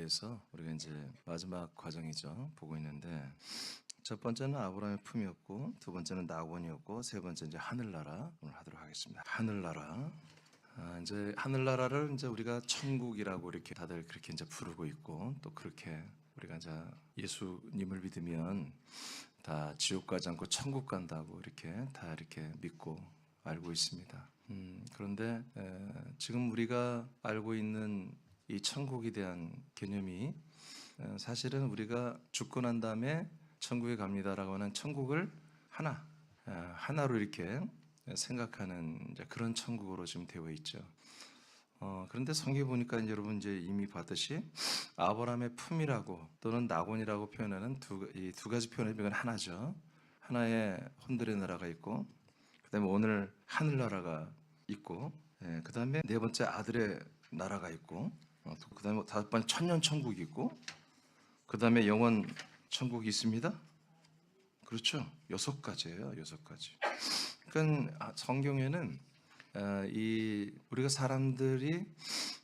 대해서 우리가 이제 마지막 과정이죠. 보고 있는데 첫 번째는 아브라함의 품이었고, 두 번째는 낙원이었고, 세 번째 이제 하늘나라 오늘 하도록 하겠습니다. 하늘나라. 이제 하늘나라를 이제 우리가 천국이라고 이렇게 다들 그렇게 이제 부르고 있고, 또 그렇게 우리가 이제 예수님을 믿으면 다 지옥 가지 않고 천국 간다고 이렇게 다 이렇게 믿고 알고 있습니다. 그런데 지금 우리가 알고 있는 이 천국에 대한 개념이 사실은 우리가 죽고 난 다음에 천국에 갑니다라고 하는 천국을 하나로 이렇게 생각하는 이제 그런 천국으로 지금 되어 있죠. 그런데 성경에 보니까 이제 여러분 이제 이미 봤듯이 아브라함의 품이라고 또는 낙원이라고 표현하는 이 두 가지 표현을 이건 하나죠. 하나의 혼들의 나라가 있고, 그다음에 오늘 하늘나라가 있고, 그다음에 네 번째 아들의 나라가 있고, 그다음에 다섯 번째 천년 천국이 있고, 그다음에 영원 천국이 있습니다. 그렇죠? 6가지예요. 6가지. 그러니까 성경에는 이 우리가 사람들이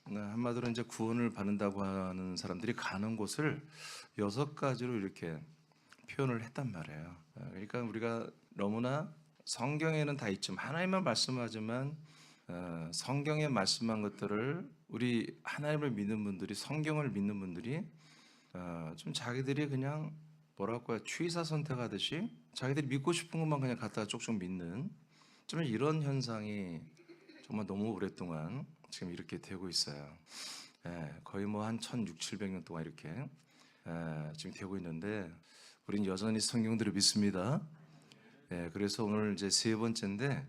한마디로 이제 구원을 받는다고 하는 사람들이 가는 곳을 6가지로 이렇게 표현을 했단 말이에요. 그러니까 우리가 너무나 성경에는 다 있지만 하나님만 말씀하지만 성경에 말씀한 것들을 우리 하나님을 믿는 분들이, 성경을 믿는 분들이 좀 자기들이 그냥 뭐랄까요, 취사 선택하듯이 자기들이 믿고 싶은 것만 그냥 갖다가 쪽쪽 믿는 좀 이런 현상이 정말 너무 오랫동안 지금 이렇게 되고 있어요. 거의 뭐 한 1600, 700년 동안 이렇게 지금 되고 있는데 우리는 여전히 성경들을 믿습니다. 그래서 오늘 이제 세 번째인데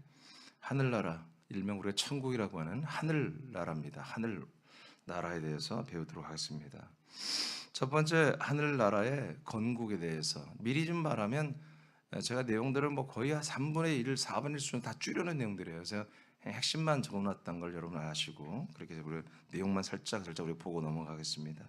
하늘나라, 일명 우리가 천국이라고 하는 하늘나라입니다. 하늘나라에 대해서 배우도록 하겠습니다. 첫 번째 하늘나라의 건국에 대해서 미리 좀 말하면 제가 내용들을 뭐 거의 한 3분의 1, 4분의 1 수준 다 줄여놓은 내용들이에요. 그래서 핵심만 적어놨던 걸 여러분 아시고 그렇게 우리 내용만 살짝 우리 보고 넘어가겠습니다.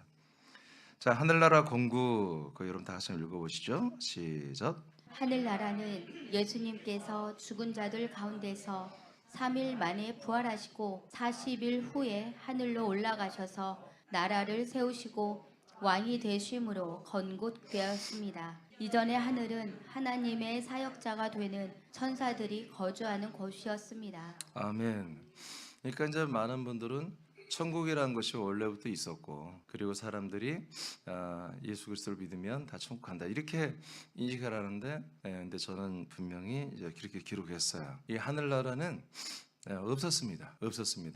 자, 하늘나라 건국 여러분 다 같이 읽어보시죠. 시작. 하늘나라는 예수님께서 죽은 자들 가운데서 3일 만에 부활하시고 40일 후에 하늘로 올라가셔서 나라를 세우시고 왕이 되심으로 건국되었습니다. 이전의 하늘은 하나님의 사역자가 되는 천사들이 거주하는 곳이었습니다. 아멘. 그러니까 이제 많은 분들은 천국이라는 것이 원래부터 있었고, 그리고 사람들이 예수 그리스도를 믿으면 다 천국 간다 이렇게 인식하라는데, 근데 저는 분명히 이제 그렇게 기록했어요. 이 하늘나라는 없었습니다.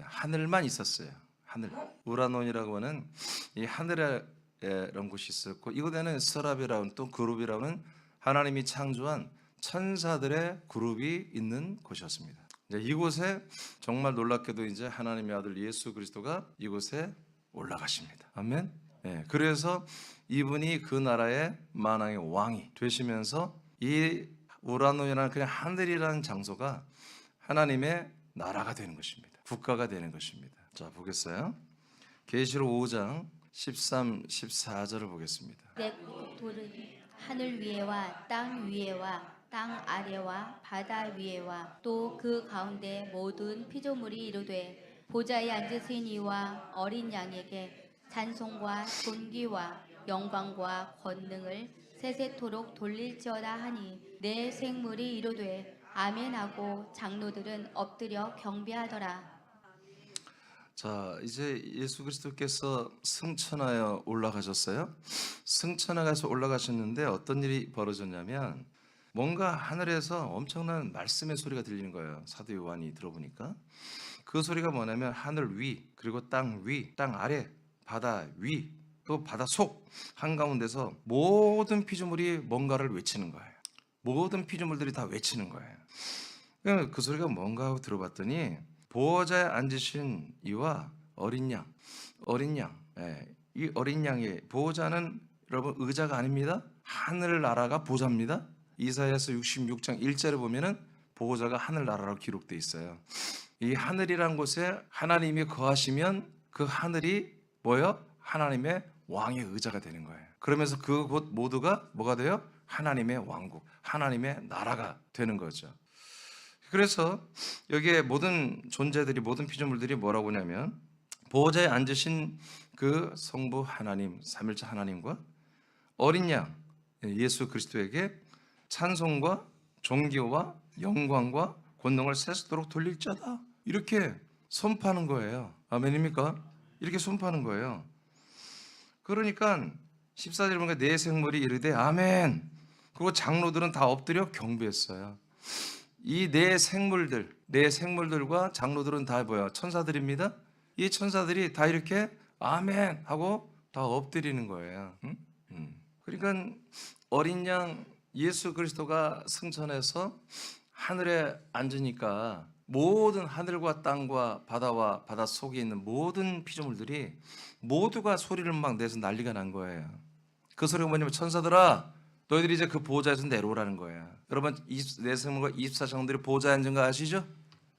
하늘만 있었어요. 하늘. 우라논이라고 하는 이 하늘에 이런 곳이 있었고, 이곳에는 서랍이라는 또 그룹이라는 하나님이 창조한 천사들의 그룹이 있는 곳이었습니다. 이곳에 정말 놀랍게도 이제 하나님의 아들 예수 그리스도가 이곳에 올라가십니다. 아멘. 그래서 이분이 그 나라의 만왕의 왕이 되시면서 이 우라노이라는 그냥 하늘이라는 장소가 하나님의 나라가 되는 것입니다. 국가가 되는 것입니다. 자, 보겠어요. 계시록 5장 13, 14절을 보겠습니다. 내 돌은 하늘 위에와 땅 위에와 땅 아래와 바다 위에와 또 그 가운데 모든 피조물이 이르되 보좌에 앉으신 이와 어린 양에게 찬송과 존귀와 영광과 권능을 세세토록 돌릴지어다 하니 내 생물이 이르되 아멘하고 장로들은 엎드려 경배하더라. 자, 이제 예수 그리스도께서 승천하여 올라가셨어요. 승천하여서 올라가셨는데 어떤 일이 벌어졌냐면 뭔가 하늘에서 엄청난 말씀의 소리가 들리는 거예요. 사도 요한이 들어보니까 그 소리가 뭐냐면 하늘 위, 그리고 땅 위, 땅 아래, 바다 위, 또 바다 속 한가운데서 모든 피조물이 뭔가를 외치는 거예요. 모든 피조물들이 다 외치는 거예요. 그 소리가 뭔가 하고 들어봤더니 보호자에 앉으신 이와 어린 양, 이 어린 양의 보호자는 여러분 의자가 아닙니다. 하늘나라가 보좌입니다. 이사야서 66장 1절에 보면은 보호자가 하늘나라라고 기록되어 있어요. 이 하늘이란 곳에 하나님이 거하시면 그 하늘이 뭐요? 하나님의 왕의 의자가 되는 거예요. 그러면서 그곳 모두가 뭐가 돼요? 하나님의 왕국, 하나님의 나라가 되는 거죠. 그래서 여기에 모든 존재들이, 모든 피조물들이 뭐라고 하냐면 보호자에 앉으신 그 성부 하나님, 삼일체 하나님과 어린 양 예수 그리스도에게 찬송과 존귀와 영광과 권능을 세세토록 돌릴 자다. 이렇게 선포하는 거예요. 아멘입니까? 이렇게 선포하는 거예요. 그러니까 14절 보니까 네 생물이 이르되 아멘. 그리고 장로들은 다 엎드려 경배했어요. 이 네 생물들과 장로들은 다 뭐야? 천사들입니다. 이 천사들이 다 이렇게 아멘 하고 다 엎드리는 거예요. 그러니까 어린 양 예수 그리스도가 승천해서 하늘에 앉으니까 모든 하늘과 땅과 바다와 바다 속에 있는 모든 피조물들이 모두가 소리를 막 내서 난리가 난 거예요. 그 소리가 뭐냐면 천사들아 너희들이 이제 그 보좌에서 내려오라는 거예요. 여러분 네 생물과 24장들이 보좌에 앉은 거 아시죠?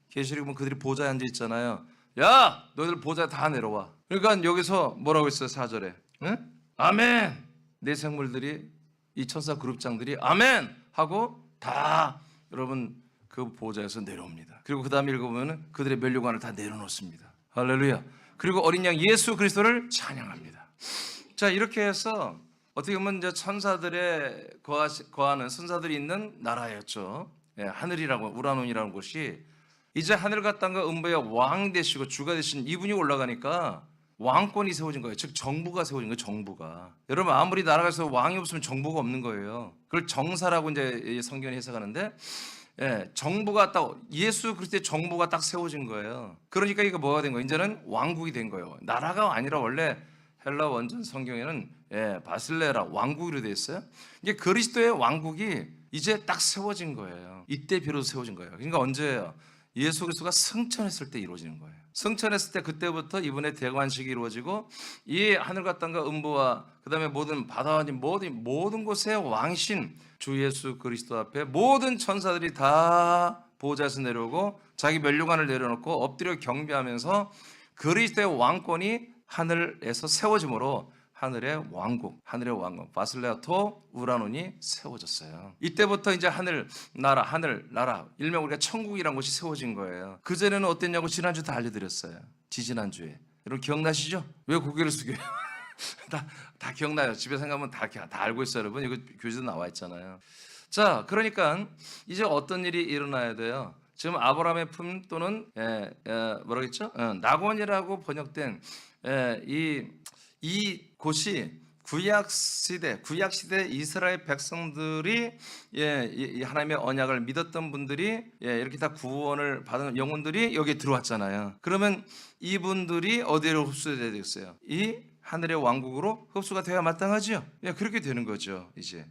계시록에 보면 그들이 보좌에 앉아 있잖아요. 야 너희들 보좌에 다 내려와. 그러니까 여기서 뭐라고 있어요? 4절에 응? 아멘. 네 생물들이 이 천사 그룹장들이 아멘 하고 다 여러분 그 보좌에서 내려옵니다. 그리고 그 다음에 읽어보면 그들의 면류관을 다 내려놓습니다. 할렐루야. 그리고 어린 양 예수 그리스도를 찬양합니다. 자 이렇게 해서 어떻게 보면 이제 천사들의 거하는 천사들이 있는 나라였죠. 예, 하늘이라고 우라논이라는 곳이 이제 하늘과 땅과 음부의 왕 되시고 주가 되신 이분이 올라가니까 왕권이 세워진 거예요. 즉 정부가 세워진 거예요. 정부가. 여러분 아무리 나라에서 왕이 없으면 정부가 없는 거예요. 그걸 정사라고 이제 성경이 해석하는데 예, 정부가 딱 예수 그리스도의 정부가 딱 세워진 거예요. 그러니까 이거 뭐가 된 거예요? 이제는 왕국이 된 거예요. 나라가 아니라 원래 헬라 원전 성경에는 바실레라 왕국으로 되어 있어요. 이게 그리스도의 왕국이 이제 딱 세워진 거예요. 이때 비로소 세워진 거예요. 그러니까 언제예요? 예수 그리스도가 승천했을 때 이루어지는 거예요. 승천했을 때 그때부터 이분의 대관식이 이루어지고 이 하늘과 땅과 음부와 그다음에 모든 바다와 모든 곳의 왕신 주 예수 그리스도 앞에 모든 천사들이 다 보좌에서 내려오고 자기 면류관을 내려놓고 엎드려 경배하면서 그리스도의 왕권이 하늘에서 세워짐으로 하늘의 왕국 바실레아토 우라논이 세워졌어요. 이때부터 이제 하늘 나라 일명 우리가 천국이라는 곳이 세워진 거예요. 그전에는 어땠냐고 지난주 다 알려드렸어요. 지지난주에. 여러분 기억나시죠? 왜 고개를 숙여요? 다 기억나요. 집에 생각하면 다 알고 있어요. 여러분 이거 교재도 나와 있잖아요. 자 그러니까 이제 어떤 일이 일어나야 돼요? 지금 아브라함의 품 또는 뭐라고 했죠? 낙원이라고 번역된 이 곳이 구약 시대 이스라엘 백성들이 이 하나님의 언약을 믿었던 분들이 이렇게 다 구원을 받은 영혼들이 여기 들어왔잖아요. 그러면 이분들이 어디로 흡수돼야 되겠어요? 이 하늘의 왕국으로 흡수가 되어야 마땅하죠. 그렇게 되는 거죠. 이제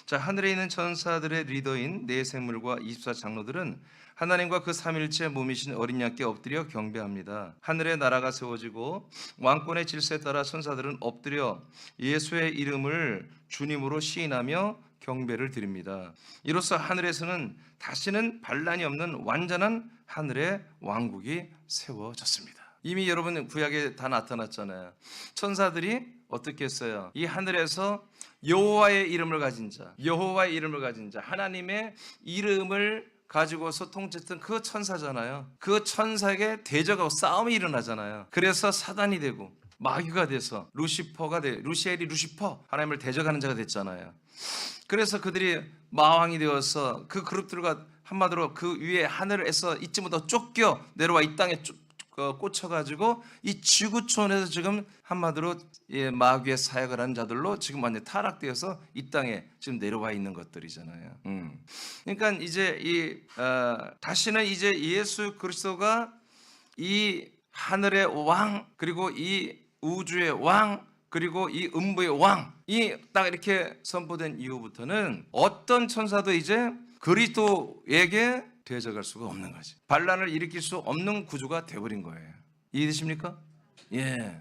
자 하늘에 있는 천사들의 리더인 네 생물과 24장로들은 하나님과 그 삼일체 몸이신 어린 양께 엎드려 경배합니다. 하늘의 나라가 세워지고 왕권의 질서에 따라 천사들은 엎드려 예수의 이름을 주님으로 시인하며 경배를 드립니다. 이로써 하늘에서는 다시는 반란이 없는 완전한 하늘의 왕국이 세워졌습니다. 이미 여러분 구약에 다 나타났잖아요. 천사들이 어떻게 했어요? 이 하늘에서 여호와의 이름을 가진 자, 하나님의 이름을 가지고서 통치했던 그 천사잖아요. 그 천사에게 대적하고 싸움이 일어나잖아요. 그래서 사단이 되고 마귀가 돼서 루시엘이 루시퍼 하나님을 대적하는 자가 됐잖아요. 그래서 그들이 마왕이 되어서 그 그룹들과 한마디로 그 위에 하늘에서 잊지 못하고 쫓겨 내려와 이 땅에 꽂혀가지고 이 지구촌에서 지금 한마디로 마귀의 사역을 하는 자들로 지금 완전히 타락되어서 이 땅에 지금 내려와 있는 것들이잖아요. 그러니까 이제 다시는 이제 예수 그리스도가 이 하늘의 왕 그리고 이 우주의 왕 그리고 이 음부의 왕이 딱 이렇게 선포된 이후부터는 어떤 천사도 이제 그리스도에게 대적할 수가 없는 거지. 반란을 일으킬 수 없는 구조가 되어버린 거예요. 이해되십니까? 예.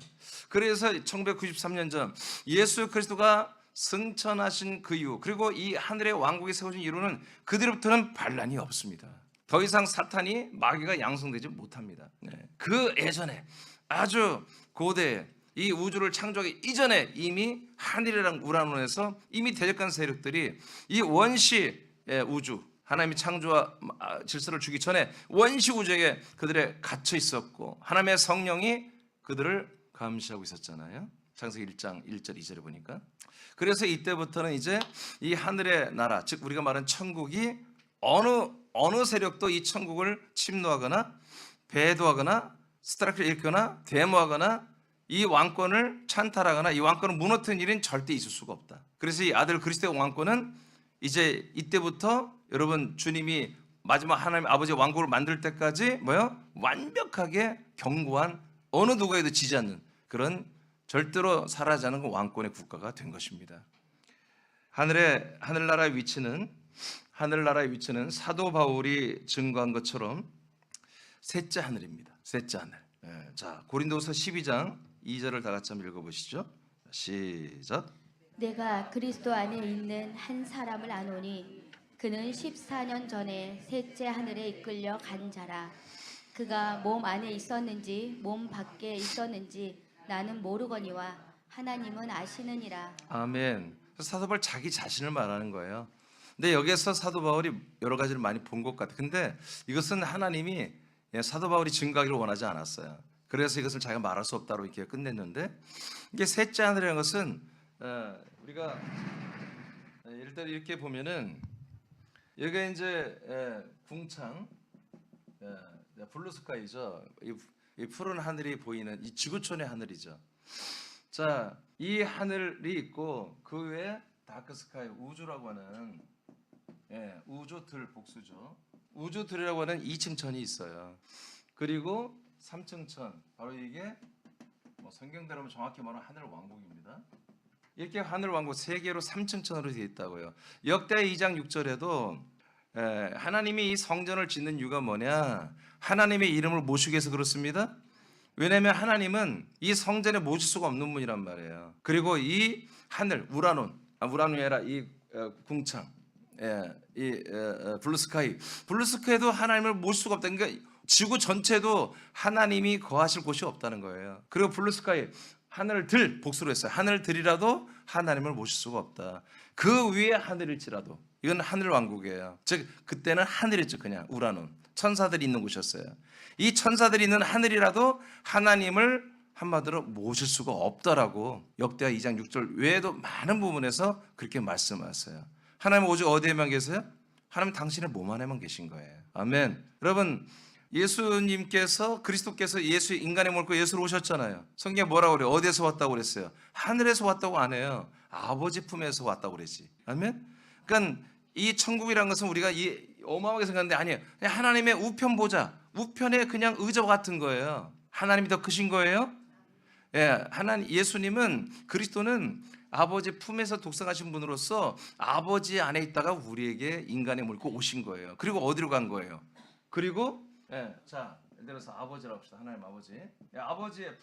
그래서 1993년 전 예수 그리스도가 승천하신 그 이후 그리고 이 하늘의 왕국이 세워진 이후는 그들부터는 반란이 없습니다. 더 이상 사탄이 마귀가 양성되지 못합니다. 네. 그 예전에 아주 고대 이 우주를 창조하기 이전에 이미 하늘이랑 우라논에서 이미 대적한 세력들이 이 원시 우주 하나님이 창조와 질서를 주기 전에 원시 우주에 그들에 갇혀 있었고 하나님의 성령이 그들을 감시하고 있었잖아요. 창세기 1장 1절 2절에 보니까. 그래서 이때부터는 이제 이 하늘의 나라, 즉 우리가 말하는 천국이 어느 세력도 이 천국을 침노하거나 배도하거나 스트라이크를 일거나 데모하거나 이 왕권을 찬탈하거나 이 왕권을 무너뜨리는 일은 절대 있을 수가 없다. 그래서 이 아들 그리스도의 왕권은 이제 이때부터 여러분 주님이 마지막 하나님 아버지의 왕국을 만들 때까지 뭐요? 완벽하게 견고한 어느 누구에도 지지 않는 그런 절대로 사라지지 않는 그 왕권의 국가가 된 것입니다. 하늘나라의 위치는 사도 바울이 증거한 것처럼 셋째 하늘입니다. 셋째 하늘. 자, 고린도서 12장 2절을 다 같이 한번 읽어보시죠. 시작. 내가 그리스도 안에 있는 한 사람을 아노니 그는 14년 전에 셋째 하늘에 이끌려 간 자라. 그가 몸 안에 있었는지 몸 밖에 있었는지 나는 모르거니와 하나님은 아시느니라. 아멘. 사도 바울 자기 자신을 말하는 거예요. 근데 여기에서 사도 바울이 여러 가지를 많이 본 것 같아요. 근데 이것은 하나님이 사도 바울이 증거하기를 원하지 않았어요. 그래서 이것을 자기가 말할 수 없다고 이렇게 끝냈는데, 이게 셋째 하늘이라는 것은 우리가 예를 들어 이렇게 보면은 여기가 이제 궁창 블루스카이죠. 이 푸른 하늘이 보이는 이 지구촌의 하늘이죠. 자, 이 하늘이 있고 그 외에 다크스카이, 우주라고 하는 우주들 복수죠. 우주들이라고 하는 2층 천이 있어요. 그리고 3층 천, 바로 이게 성경대로 하면 정확히 말하면 하늘 왕국입니다. 이렇게 하늘 왕국 세 개로 3층 천으로 되어 있다고요. 역대 2장 6절에도 하나님이 이 성전을 짓는 이유가 뭐냐? 하나님의 이름을 모시기 위해서 그렇습니다. 왜냐하면 하나님은 이 성전에 모실 수가 없는 분이란 말이에요. 그리고 이 하늘, 우라논이 아니라 이 궁창, 이 블루스카이도 하나님을 모실 수가 없다. 그러니까 지구 전체도 하나님이 거하실 곳이 없다는 거예요. 그리고 블루스카이, 하늘들 복수로 했어요. 하늘들이라도 하나님을 모실 수가 없다. 그 위에 하늘일지라도 이건 하늘 왕국이에요. 즉 그때는 하늘이죠. 그냥 우라논 천사들이 있는 곳이었어요. 이 천사들이 있는 하늘이라도 하나님을 한마디로 모실 수가 없다라고 역대하 2장 6절 외에도 많은 부분에서 그렇게 말씀하셨어요. 하나님 오직 어디에만 계세요? 하나님 당신의 몸 안에만 계신 거예요. 아멘. 여러분, 예수님께서 그리스도께서 예수 인간의 몸을 입고 예수로 오셨잖아요. 성경에 뭐라고 그래요? 어디에서 왔다고 그랬어요? 하늘에서 왔다고 안 해요. 아버지 품에서 왔다고 그랬지. 아멘. 그러니까 이 천국이라는 것은 우리가 어마어마하게 생각하는데 아니에요. 그냥 하나님의 우편 보좌, 우편의 그냥 의자 같은 거예요. 하나님이 더 크신 거예요. 예수님은 그리스도는 아버지 품에서 독생하신 분으로서 아버지 안에 있다가 우리에게 인간의 몸을 입고 오신 거예요. 그리고 어디로 간 거예요? 그리고 자, 예를 들어서 아버지라고 합시다. 하나님 아버지. 아버지의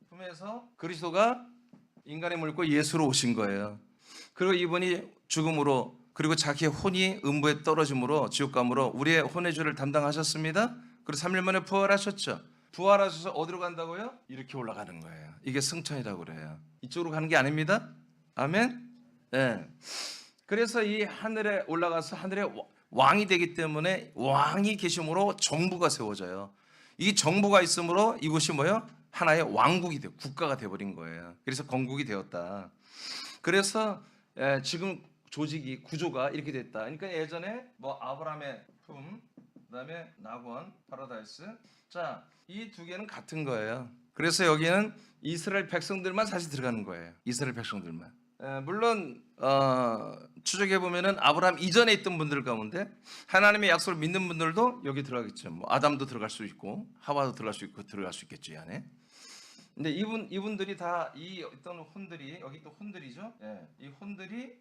품에서 그리스도가 인간의 몸을 입고 예수로 오신 거예요. 그리고 이분이 죽음으로 그리고 자기의 혼이 음부에 떨어짐으로 지옥감으로 우리의 혼의 죄를 담당하셨습니다. 그리고 3일 만에 부활하셨죠. 부활하셔서 어디로 간다고요? 이렇게 올라가는 거예요. 이게 승천이라고 그래요. 이쪽으로 가는 게 아닙니다. 아멘. 그래서 이 하늘에 올라가서 하늘의 왕이 되기 때문에 왕이 계심으로 정부가 세워져요. 이 정부가 있으므로 이곳이 뭐예요? 하나의 왕국이 돼, 국가가 돼버린 거예요. 그래서 건국이 되었다. 그래서 지금 조직이 구조가 이렇게 됐다. 그러니까 예전에 아브라함의 품, 그다음에 낙원, 파라다이스. 자, 이 두 개는 같은 거예요. 그래서 여기는 이스라엘 백성들만 사실 들어가는 거예요. 이스라엘 백성들만. 물론 추적해 보면은 아브라함 이전에 있던 분들 가운데 하나님의 약속을 믿는 분들도 여기 들어가겠죠. 아담도 들어갈 수 있고 하와도 들어갈 수 있고 들어갈 수 있겠죠, 이 안에. 근데 이분들이 다 이 어떤 혼들이 여기 또 혼들이죠. 이 혼들이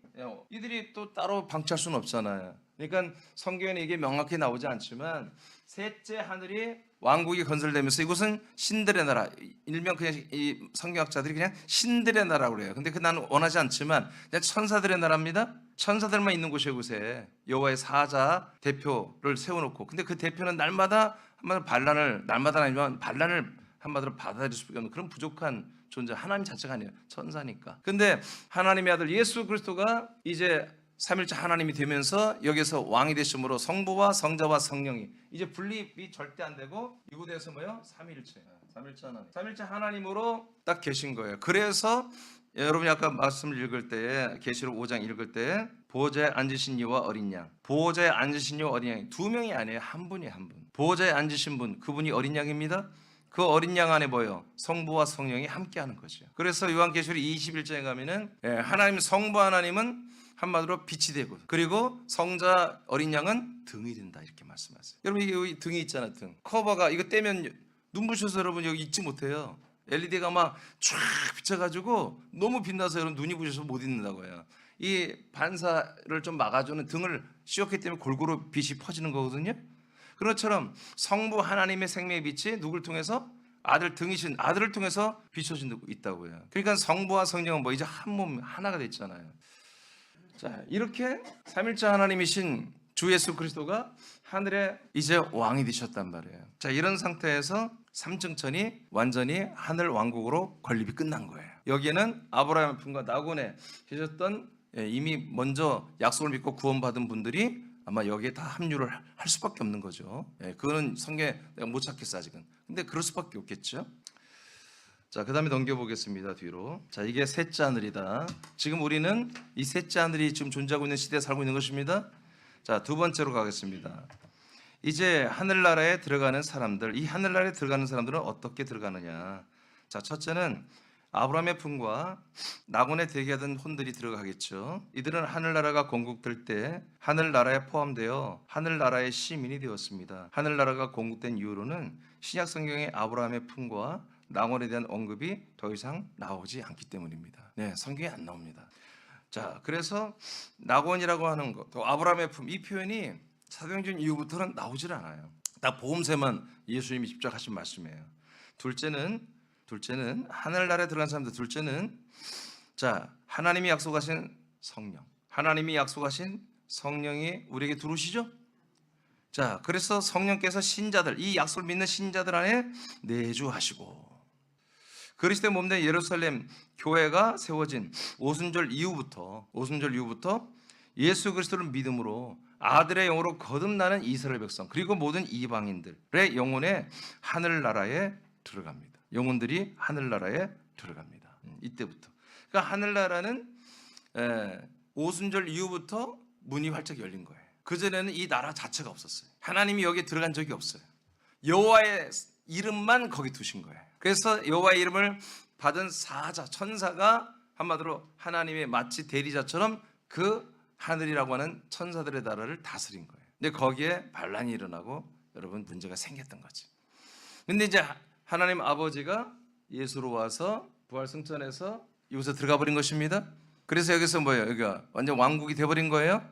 이들이 또 따로 방치할 수는 없잖아요. 그러니까 성경에 이게 명확히 나오지 않지만 셋째 하늘이 왕국이 건설되면서 이곳은 신들의 나라, 일명 그냥 이 성경학자들이 그냥 신들의 나라고 그래요. 근데 나는 원하지 않지만 그냥 천사들의 나라입니다. 천사들만 있는 곳에 이곳에 여호와의 사자 대표를 세워놓고, 근데 그 대표는 날마다 날마다 아니면 반란을 한마디로 받아들일 수밖에 없는 그런 부족한 존재, 하나님 자체가 아니에요. 천사니까. 근데 하나님의 아들 예수 그리스도가 이제 삼일째 하나님이 되면서 여기서 왕이 되심으로 성부와 성자와 성령이 이제 분립이 절대 안 되고 이곳에서 뭐예요? 삼일째 하나님. 삼일째 하나님으로 딱 계신 거예요. 그래서 여러분이 아까 말씀을 읽을 때에 계시록 5장 읽을 때 보호자에 앉으신 이와 어린 양, 보호자에 앉으신 이와 어린 양이 두 명이 아니에요. 한 분이 한 분. 보호자에 앉으신 분, 그분이 어린 양입니다. 그 어린 양 안에 뭐예요? 성부와 성령이 함께하는 거죠. 그래서 요한계시록 21장에 가면은 하나님 성부 하나님은 한마디로 빛이 되고 그리고 성자 어린 양은 등이 된다 이렇게 말씀하세요. 여러분 이게 여기 등이 있잖아. 등 커버가 이거 떼면 눈부셔서 여러분 여기 잊지 못해요. LED가 막 쫙 비쳐가지고 너무 빛나서 여러분 눈이 부셔서 못 잊는다고 해요. 이 반사를 좀 막아주는 등을 씌웠기 때문에 골고루 빛이 퍼지는 거거든요. 그런 것처럼 성부 하나님의 생명의 빛이 누굴 통해서? 아들 등이신 아들을 통해서 비춰지고 있다고 해요. 그러니까 성부와 성령은 뭐 이제 한 몸 하나가 됐잖아요. 자, 이렇게 삼일째 하나님이신 주 예수 그리스도가 하늘에 이제 왕이 되셨단 말이에요. 자, 이런 상태에서 삼층천이 완전히 하늘 왕국으로 건립이 끝난 거예요. 여기에는 아브라함의 품과 나곤에 계셨던 이미 먼저 약속을 믿고 구원받은 분들이 아마 여기에 다 합류를 할 수밖에 없는 거죠. 그거는 성경에 내가 못 찾겠어 아직은. 근데 그럴 수밖에 없겠죠. 자, 그 다음에 넘겨보겠습니다. 뒤로. 자, 이게 셋째 하늘이다. 지금 우리는 이 셋째 하늘이 지금 존재하고 있는 시대에 살고 있는 것입니다. 자, 두 번째로 가겠습니다. 이제 하늘나라에 들어가는 사람들, 이 하늘나라에 들어가는 사람들은 어떻게 들어가느냐. 자, 첫째는 아브라함의 품과 나곤에 대기하던 혼들이 들어가겠죠. 이들은 하늘나라가 건국될 때 하늘나라에 포함되어 하늘나라의 시민이 되었습니다. 하늘나라가 건국된 이후로는 신약 성경의 아브라함의 품과 나곤에 대한 언급이 더 이상 나오지 않기 때문입니다. 네, 성경에 안 나옵니다. 자, 그래서 나곤이라고 하는 것, 또 아브라함의 품, 이 표현이 사도행전 이후부터는 나오질 않아요. 딱 보험새만 예수님이 직접 하신 말씀이에요. 둘째는 하늘나라에 들어간 사람들. 둘째는 자, 하나님이 약속하신 성령, 하나님이 약속하신 성령이 우리에게 들어오시죠. 자, 그래서 성령께서 신자들, 이 약속을 믿는 신자들 안에 내주하시고 그리스도의 몸된 예루살렘 교회가 세워진 오순절 이후부터 예수 그리스도를 믿음으로 아들의 영으로 거듭나는 이스라엘 백성 그리고 모든 이방인들의 영혼에 하늘나라에 들어갑니다. 영혼들이 하늘나라에 들어갑니다. 이때부터. 그러니까 하늘나라는 오순절 이후부터 문이 활짝 열린 거예요. 그전에는 이 나라 자체가 없었어요. 하나님이 여기에 들어간 적이 없어요. 여호와의 이름만 거기 두신 거예요. 그래서 여호와의 이름을 받은 사자, 천사가 한마디로 하나님의 마치 대리자처럼 그 하늘이라고 하는 천사들의 나라를 다스린 거예요. 근데 거기에 반란이 일어나고 여러분 문제가 생겼던 거지. 근데 이제 하나님 아버지가 예수로 와서 부활 승천해서 이곳에 들어가 버린 것입니다. 그래서 여기서 뭐예요? 여기가 완전 왕국이 돼버린 거예요.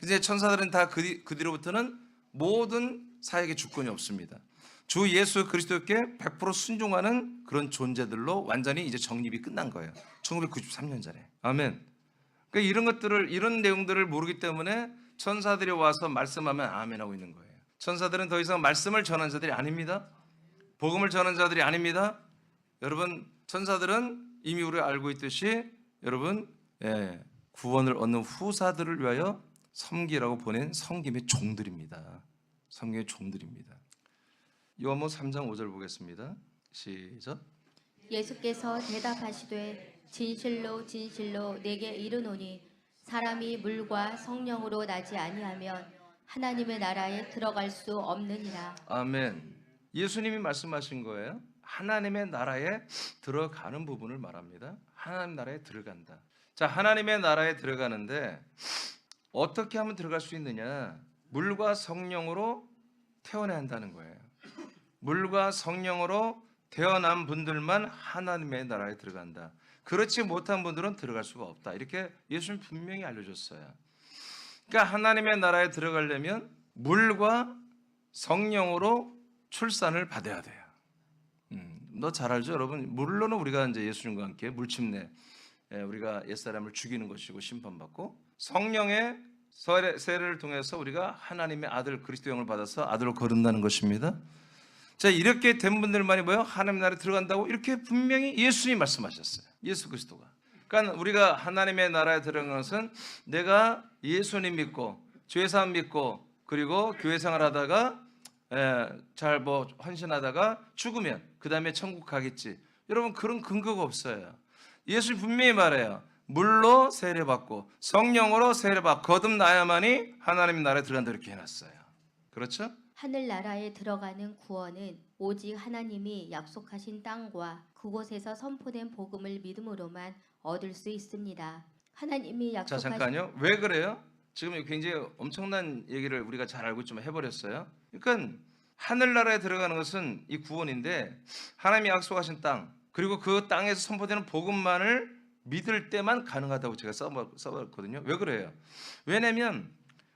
이제 천사들은 다 그 뒤로부터는 모든 사역의 주권이 없습니다. 주 예수 그리스도께 100% 순종하는 그런 존재들로 완전히 이제 정립이 끝난 거예요. 1993년 전에. 아멘. 그러니까 이런 것들을, 이런 내용들을 모르기 때문에 천사들이 와서 말씀하면 아멘 하고 있는 거예요. 천사들은 더 이상 말씀을 전하는 자들이 아닙니다. 복음을 전하는 자들이 아닙니다. 여러분, 천사들은 이미 우리가 알고 있듯이 여러분, 구원을 얻는 후사들을 위하여 섬기라고 보낸 섬김의 종들입니다. 섬김의 종들입니다. 요한복음 3장 5절 보겠습니다. 시작. 예수께서 대답하시되 진실로 진실로 내게 이르노니 사람이 물과 성령으로 나지 아니하면 하나님의 나라에 들어갈 수 없느니라. 아멘. 예수님이 말씀하신 거예요. 하나님의 나라에 들어가는 부분을 말합니다. 하나님 나라에 들어간다. 자, 하나님의 나라에 들어가는데 어떻게 하면 들어갈 수 있느냐? 물과 성령으로 태어나야 한다는 거예요. 물과 성령으로 태어난 분들만 하나님의 나라에 들어간다. 그렇지 못한 분들은 들어갈 수가 없다. 이렇게 예수님 분명히 알려줬어요. 그러니까 하나님의 나라에 들어가려면 물과 성령으로 출산을 받아야 돼요. 너 잘 알죠, 여러분? 물론은 우리가 이제 예수님과 함께 물침내, 우리가 옛사람을 죽이는 것이고 심판받고, 성령의 세례를 통해서 우리가 하나님의 아들 그리스도 영을 받아서 아들로 거듭나는 것입니다. 자, 이렇게 된 분들만이 뭐예요? 하나님 나라에 들어간다고 이렇게 분명히 예수님이 말씀하셨어요. 예수 그리스도가. 그러니까 우리가 하나님의 나라에 들어간 것은 내가 예수님 믿고 죄사함 믿고 그리고 교회 생활하다가 잘 뭐 헌신하다가 죽으면 그 다음에 천국 가겠지. 여러분 그런 근거가 없어요. 예수 분명히 말해요. 물로 세례받고 성령으로 세례받고 거듭나야만이 하나님 나라에 들어간다 이렇게 해놨어요. 그렇죠? 하늘나라에 들어가는 구원은 오직 하나님이 약속하신 땅과 그곳에서 선포된 복음을 믿음으로만 얻을 수 있습니다. 하나님이 자 약속하신 잠깐요. 왜 그래요? 지금 굉장히 엄청난 얘기를 우리가 잘 알고 있지만 해버렸어요. 그러니까 하늘나라에 들어가는 것은 이 구원인데 하나님이 약속하신 땅 그리고 그 땅에서 선포되는 복음만을 믿을 때만 가능하다고 제가 써봤거든요. 왜 그래요? 왜냐하면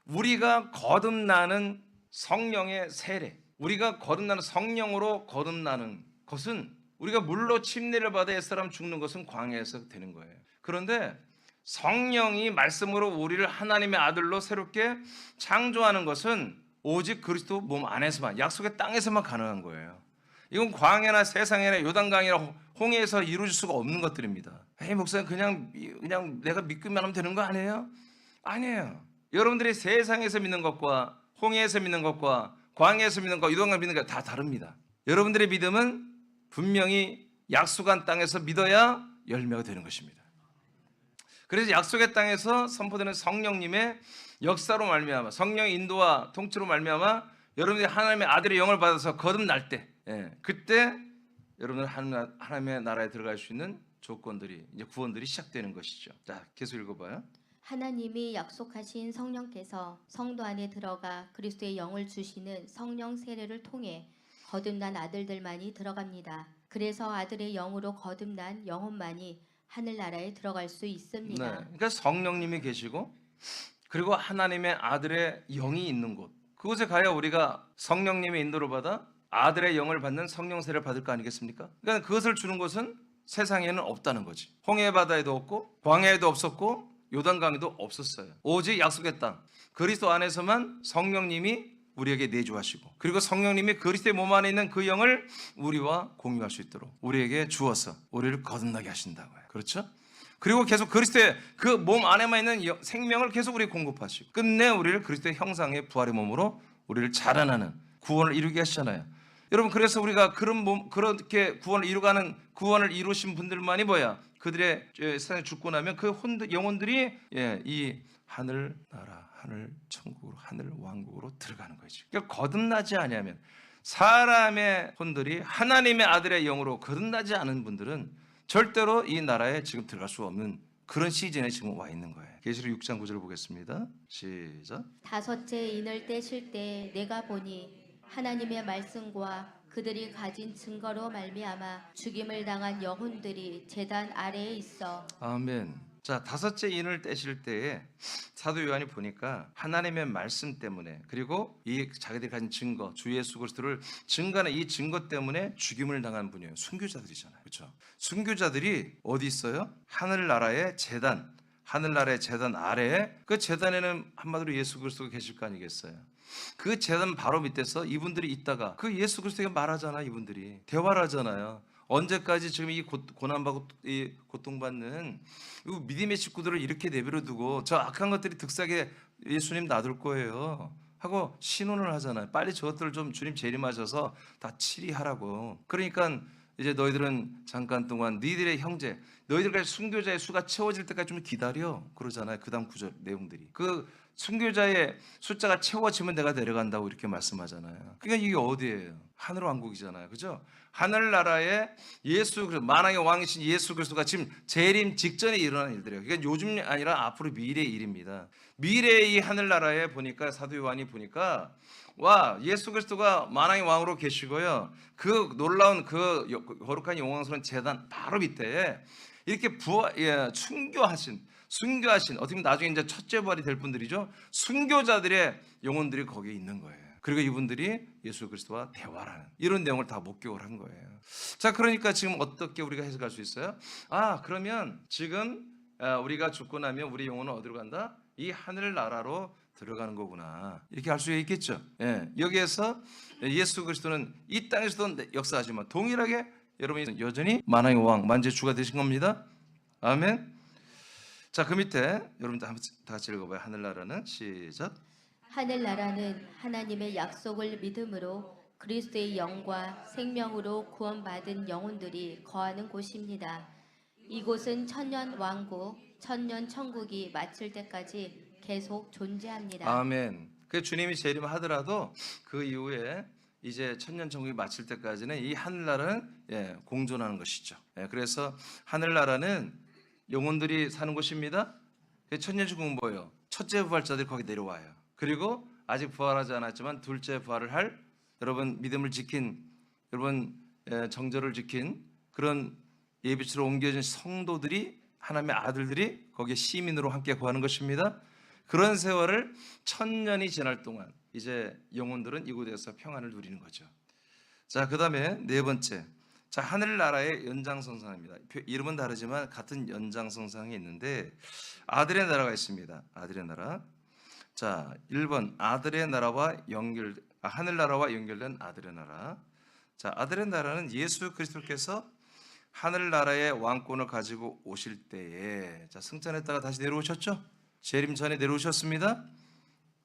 우리가 거듭나는 성령의 세례, 우리가 거듭나는 성령으로 거듭나는 것은 우리가 물로 침례를 받아 옛사람 죽는 것은 광야에서 되는 거예요. 그런데 성령이 말씀으로 우리를 하나님의 아들로 새롭게 창조하는 것은 오직 그리스도 몸 안에서만, 약속의 땅에서만 가능한 거예요. 이건 광야나 세상이나 요단강이나 홍해에서 이루어질 수가 없는 것들입니다. 에이 목사님 그냥 내가 믿기만 하면 되는 거 아니에요? 아니에요. 여러분들이 세상에서 믿는 것과 홍해에서 믿는 것과 광야에서 믿는 것, 요단강 믿는 것 다 다릅니다. 여러분들의 믿음은 분명히 약속한 땅에서 믿어야 열매가 되는 것입니다. 그래서 약속의 땅에서 선포되는 성령님의 역사로 말미암아 성령의 인도와 통치로 말미암아 여러분들이 하나님의 아들의 영을 받아서 거듭날 때 그때 여러분들 하나님의 나라에 들어갈 수 있는 조건들이 이제 구원들이 시작되는 것이죠. 자, 계속 읽어봐요. 하나님이 약속하신 성령께서 성도 안에 들어가 그리스도의 영을 주시는 성령 세례를 통해 거듭난 아들들만이 들어갑니다. 그래서 아들의 영으로 거듭난 영혼만이 하늘나라에 들어갈 수 있습니다. 네, 그러니까 성령님이 계시고 그리고 하나님의 아들의 영이 있는 곳, 그곳에 가야 우리가 성령님의 인도를 받아 아들의 영을 받는 성령 세례를 받을 거 아니겠습니까? 그러니까 그것을 주는 곳은 세상에는 없다는 거지. 홍해 바다에도 없고 광야에도 없었고 요단강에도 없었어요. 오직 약속의 땅 그리스도 안에서만 성령님이 우리에게 내주하시고 그리고 성령님이 그리스도의 몸 안에 있는 그 영을 우리와 공유할 수 있도록 우리에게 주어서 우리를 거듭나게 하신다고요. 그렇죠? 그리고 계속 그리스도의 그 몸 안에만 있는 생명을 계속 우리에게 공급하시고 끝내 우리를 그리스도의 형상의 부활의 몸으로 우리를 자라나는 구원을 이루게 하시잖아요. 여러분 그래서 우리가 그렇게 구원을 이루가는 구원을 이루신 분들만이 뭐야? 그들의 세상에 죽고 나면 그 영혼들이 이 하늘 나라, 하늘 천국으로, 하늘 왕국으로 들어가는 거지. 그러니까 거듭나지 아니하면 사람의 혼들이 하나님의 아들의 영으로 거듭나지 않은 분들은 절대로 이 나라에 지금 들어갈 수 없는 그런 시즌에 지금 와 있는 거예요. 계시록 6장 9절을 보겠습니다. 시작. 다섯째 인을 떼실 때 내가 보니 하나님의 말씀과 그들이 가진 증거로 말미암아 죽임을 당한 영혼들이 제단 아래에 있어. 아멘. 자, 다섯째 인을 떼실 때에 사도 요한이 보니까 하나님의 말씀 때문에 그리고 이 자기들이 가진 증거, 주 예수 그리스도를 증거하는 이 증거 때문에 죽임을 당한 분이에요. 순교자들이잖아요. 그렇죠? 순교자들이 어디 있어요? 하늘나라의 제단, 하늘나라의 제단 아래에 그 제단에는 한마디로 예수 그리스도가 계실 거 아니겠어요? 그 제단 바로 밑에서 이분들이 있다가 그 예수 그리스도가 말하잖아. 이분들이 대화를 하잖아요. 언제까지 지금 이 고난받고 이 고통받는 믿음의 식구들을 이렇게 내버려 두고 저 악한 것들이 득세하게 예수님 놔둘 거예요 하고 신원을 하잖아요. 빨리 저것들을 좀 주님 재림하셔서 다 치리하라고. 그러니까 이제 너희들은 잠깐 동안 너희들의 형제, 너희들까지 순교자의 수가 채워질 때까지 좀 기다려 그러잖아요. 그 다음 구절 내용들이 그 순교자의 숫자가 채워지면 내가 내려간다고 이렇게 말씀하잖아요. 그러니까 이게 어디예요? 하늘 왕국이잖아요. 그죠? 하늘나라에 예수 그리스도, 만왕의 왕이신 예수 그리스도가 지금 재림 직전에 일어난 일들이에요. 그러니까 요즘이 아니라 앞으로 미래의 일입니다. 미래의 이 하늘나라에 보니까 사도 요한이 보니까 와 예수 그리스도가 만왕의 왕으로 계시고요. 그 놀라운 그 거룩한 영광스러운 제단 바로 밑에 이렇게 순교하신 어떻게 보면 나중에 이제 첫째 부활이 될 분들이죠. 순교자들의 영혼들이 거기에 있는 거예요. 그리고 이분들이 예수 그리스도와 대화를 하는 이런 내용을 다 목격을 한 거예요. 자, 그러니까 지금 어떻게 우리가 해석할 수 있어요? 아, 그러면 지금 우리가 죽고 나면 우리 영혼은 어디로 간다? 이 하늘나라로 들어가는 거구나. 이렇게 할 수 있겠죠. 여기에서 예수 그리스도는 이 땅에서도 역사하지만 동일하게 여러분이 여전히 만왕의 왕 만주의 주가 되신 겁니다. 아멘. 자, 그 밑에 여러분들 한번 다 같이 읽어봐요. 하늘나라는 시작. 하늘나라는 하나님의 약속을 믿음으로 그리스도의 영과 생명으로 구원받은 영혼들이 거하는 곳입니다. 이곳은 천년 왕국, 천년 천국이 마칠 때까지 계속 존재합니다. 아멘. 그 주님이 재림하더라도 그 이후에 이제 천년천국이 마칠 때까지는 이 하늘나라는 공존하는 것이죠. 그래서 하늘나라는 영혼들이 사는 곳입니다. 천년천국은 뭐예요? 첫째 부활자들이 거기 내려와요. 그리고 아직 부활하지 않았지만 둘째 부활을 할 여러분 믿음을 지킨 여러분 정절을 지킨 그런 예비치로 옮겨진 성도들이 하나님의 아들들이 거기에 시민으로 함께 거하는 것입니다. 그런 세월을 천년이 지날 동안 이제 영혼들은 이곳에서 평안을 누리는 거죠. 자, 그다음에 네 번째. 자, 하늘나라의 연장선상입니다. 이름은 다르지만 같은 연장선상이 있는데 아들의 나라가 있습니다. 아들의 나라. 자, 1번 아들의 나라와 하늘나라와 연결된 아들의 나라. 자, 아들의 나라는 예수 그리스도께서 하늘나라의 왕권을 가지고 오실 때에 자, 승천했다가 다시 내려오셨죠? 재림 전에 내려오셨습니다.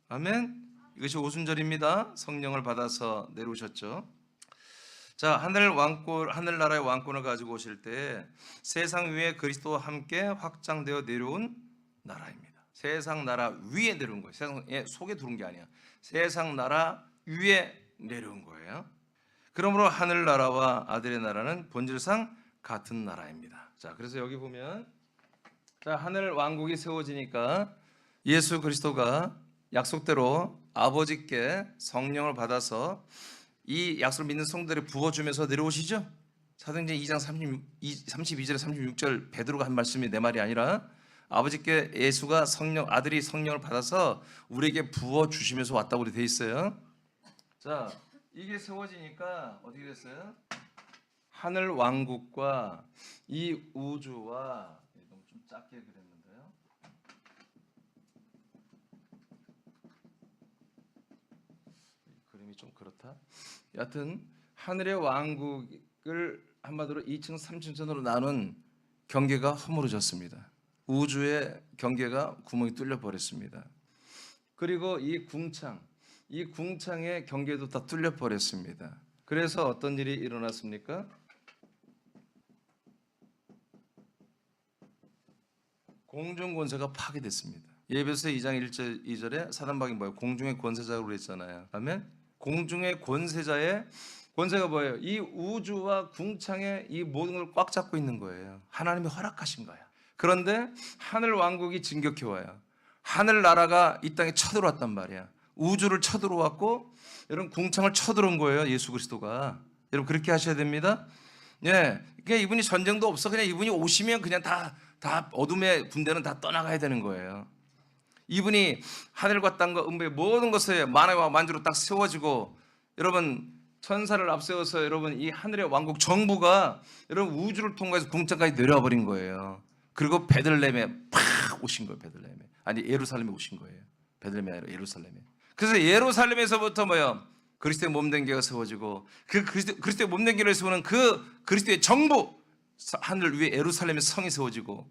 아멘. 이것이 오순절입니다. 성령을 받아서 내려오셨죠. 자, 하늘나라의 왕권을 가지고 오실 때 세상 위에 그리스도와 함께 확장되어 내려온 나라입니다. 세상 나라 위에 내려온 거예요. 세상의 속에 들어온 게 아니야. 세상 나라 위에 내려온 거예요. 그러므로 하늘나라와 아들의 나라는 본질상 같은 나라입니다. 자, 그래서 여기 보면 자, 하늘 왕국이 세워지니까 예수 그리스도가 약속대로 아버지께 성령을 받아서 이 약속을 믿는 성도들이 부어주면서 내려오시죠. 사도행전 2장 32절에 36절 베드로가 한 말씀이 내 말이 아니라 아버지께 예수가 아들이 성령을 받아서 우리에게 부어주시면서 왔다고 우리 돼 있어요. 자, 이게 세워지니까 어떻게 됐어요? 하늘 왕국과 이 우주와 너무 좀 작게 그렸는데요. 그림이 좀 그렇다. 여하튼 하늘의 왕국을 한마디로 2층 3층전으로 나눈 경계가 허물어졌습니다. 우주의 경계가 구멍이 뚫려 버렸습니다. 그리고 이 궁창의 경계도 다 뚫려 버렸습니다. 그래서 어떤 일이 일어났습니까? 공중 권세가 파괴됐습니다. 에베소 2장 1절 2절에 사단박이 뭐예요? 공중의 권세자라고 그랬잖아요. 아멘. 공중의 권세자의 권세가 뭐예요? 이 우주와 궁창의 이 모든 걸 꽉 잡고 있는 거예요. 하나님이 허락하신 거야. 그런데 하늘 왕국이 진격해 와요. 하늘 나라가 이 땅에 쳐들어왔단 말이야. 우주를 쳐들어왔고 여러분 궁창을 쳐들어온 거예요. 예수 그리스도가. 여러분 그렇게 하셔야 됩니다. 예, 그냥 이분이 전쟁도 없어. 그냥 이분이 오시면 그냥 다 어둠의 군대는 다 떠나가야 되는 거예요. 이분이 하늘과 땅과 음부의 모든 것에 만화와 만주로 딱 세워지고 여러분 천사를 앞세워서 여러분 이 하늘의 왕국 정부가 여러분 우주를 통과해서 궁창까지 내려와 버린 거예요. 그리고 베들레헴에 팍 오신 거예요. 베들레헴에. 아니 예루살렘에 오신 거예요. 베들레헴이 아니라 예루살렘에. 그래서 예루살렘에서부터 뭐요? 그리스도의 몸된 교회가 세워지고 그 그리스도의 몸된 교회를 세우는 그 그리스도의 정부 하늘 위에 예루살렘의 성이 세워지고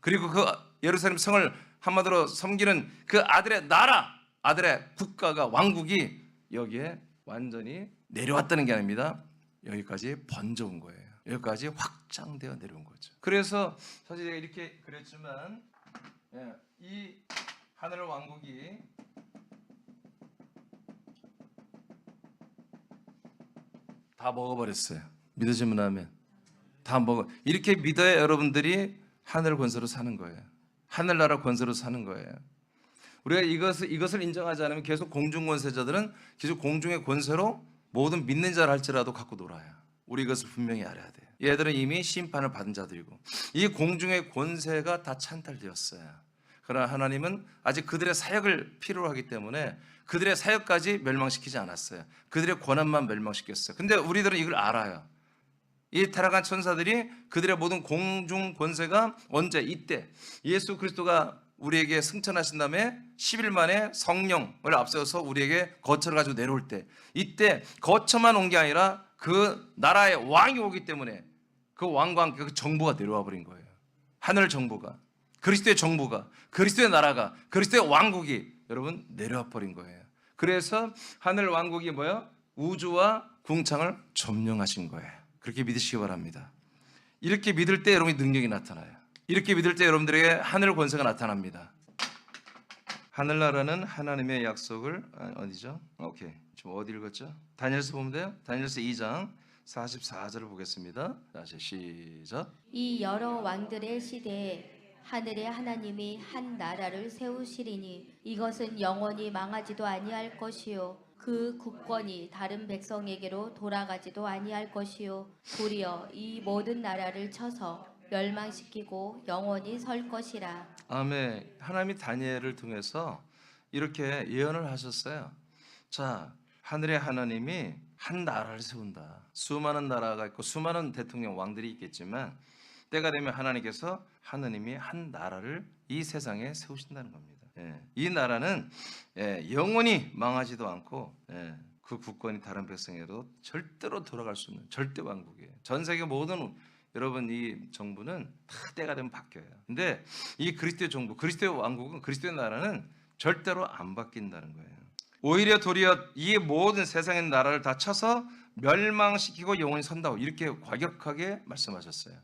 그리고 그 예루살렘 성을 한마디로 섬기는 그 아들의 나라, 아들의 국가가 왕국이 여기에 완전히 내려왔다는 게 아닙니다. 여기까지 번져온 거예요. 여기까지 확장되어 내려온 거죠. 그래서 사실 제가 이렇게 그랬지만 이 하늘 왕국이 다 먹어버렸어요. 믿어지면 하면 다 먹어. 이렇게 믿어야 여러분들이 하늘 권세로 사는 거예요. 하늘나라 권세로 사는 거예요. 우리가 이것을 인정하지 않으면 계속 공중 권세자들은 계속 공중의 권세로 모든 믿는 자를 할지라도 갖고 놀아요. 우리 이것을 분명히 알아야 돼요. 얘들은 이미 심판을 받은 자들이고 이 공중의 권세가 다 찬탈되었어요. 그러나 하나님은 아직 그들의 사역을 필요로 하기 때문에 그들의 사역까지 멸망시키지 않았어요. 그들의 권한만 멸망시켰어요. 근데 우리들은 이걸 알아요. 이 타락한 천사들이 그들의 모든 공중 권세가 언제? 이때 예수 그리스도가 우리에게 승천하신 다음에 10일 만에 성령을 앞세워서 우리에게 거처를 가지고 내려올 때 이때 거처만 온 게 아니라 그 나라의 왕이 오기 때문에 그 왕과 함께 그 정부가 내려와 버린 거예요. 하늘 정부가. 그리스도의 정부가, 그리스도의 나라가, 그리스도의 왕국이 여러분 내려와 버린 거예요. 그래서 하늘 왕국이 뭐야? 우주와 궁창을 점령하신 거예요. 그렇게 믿으시기 바랍니다. 이렇게 믿을 때 여러분이 능력이 나타나요. 이렇게 믿을 때 여러분들에게 하늘 권세가 나타납니다. 하늘나라는 하나님의 약속을 어디죠? 오케이. 지금 어디 읽었죠? 다니엘서 보면 돼요. 다니엘서 2장 44절을 보겠습니다. 다시 시작. 이 여러 왕들의 시대에 하늘의 하나님이 한 나라를 세우시리니 이것은 영원히 망하지도 아니할 것이요 그 국권이 다른 백성에게로 돌아가지도 아니할 것이요 도리어 이 모든 나라를 쳐서 멸망시키고 영원히 설 것이라. 아멘. 하나님이 다니엘을 통해서 이렇게 예언을 하셨어요. 자, 하늘의 하나님이 한 나라를 세운다. 수많은 나라가 있고 수많은 대통령 왕들이 있겠지만 때가 되면 하나님이 한 나라를 이 세상에 세우신다는 겁니다. 이 나라는 영원히 망하지도 않고 그 국권이 다른 백성에도 절대로 돌아갈 수 없는 절대 왕국이에요. 전 세계 모든 여러분 이 정부는 다 때가 되면 바뀌어요. 근데 이 그리스도의 정부, 그리스도의 왕국은, 그리스도의 나라는 절대로 안 바뀐다는 거예요. 오히려 도리어 이 모든 세상의 나라를 다 쳐서 멸망시키고 영원히 선다고 이렇게 과격하게 말씀하셨어요.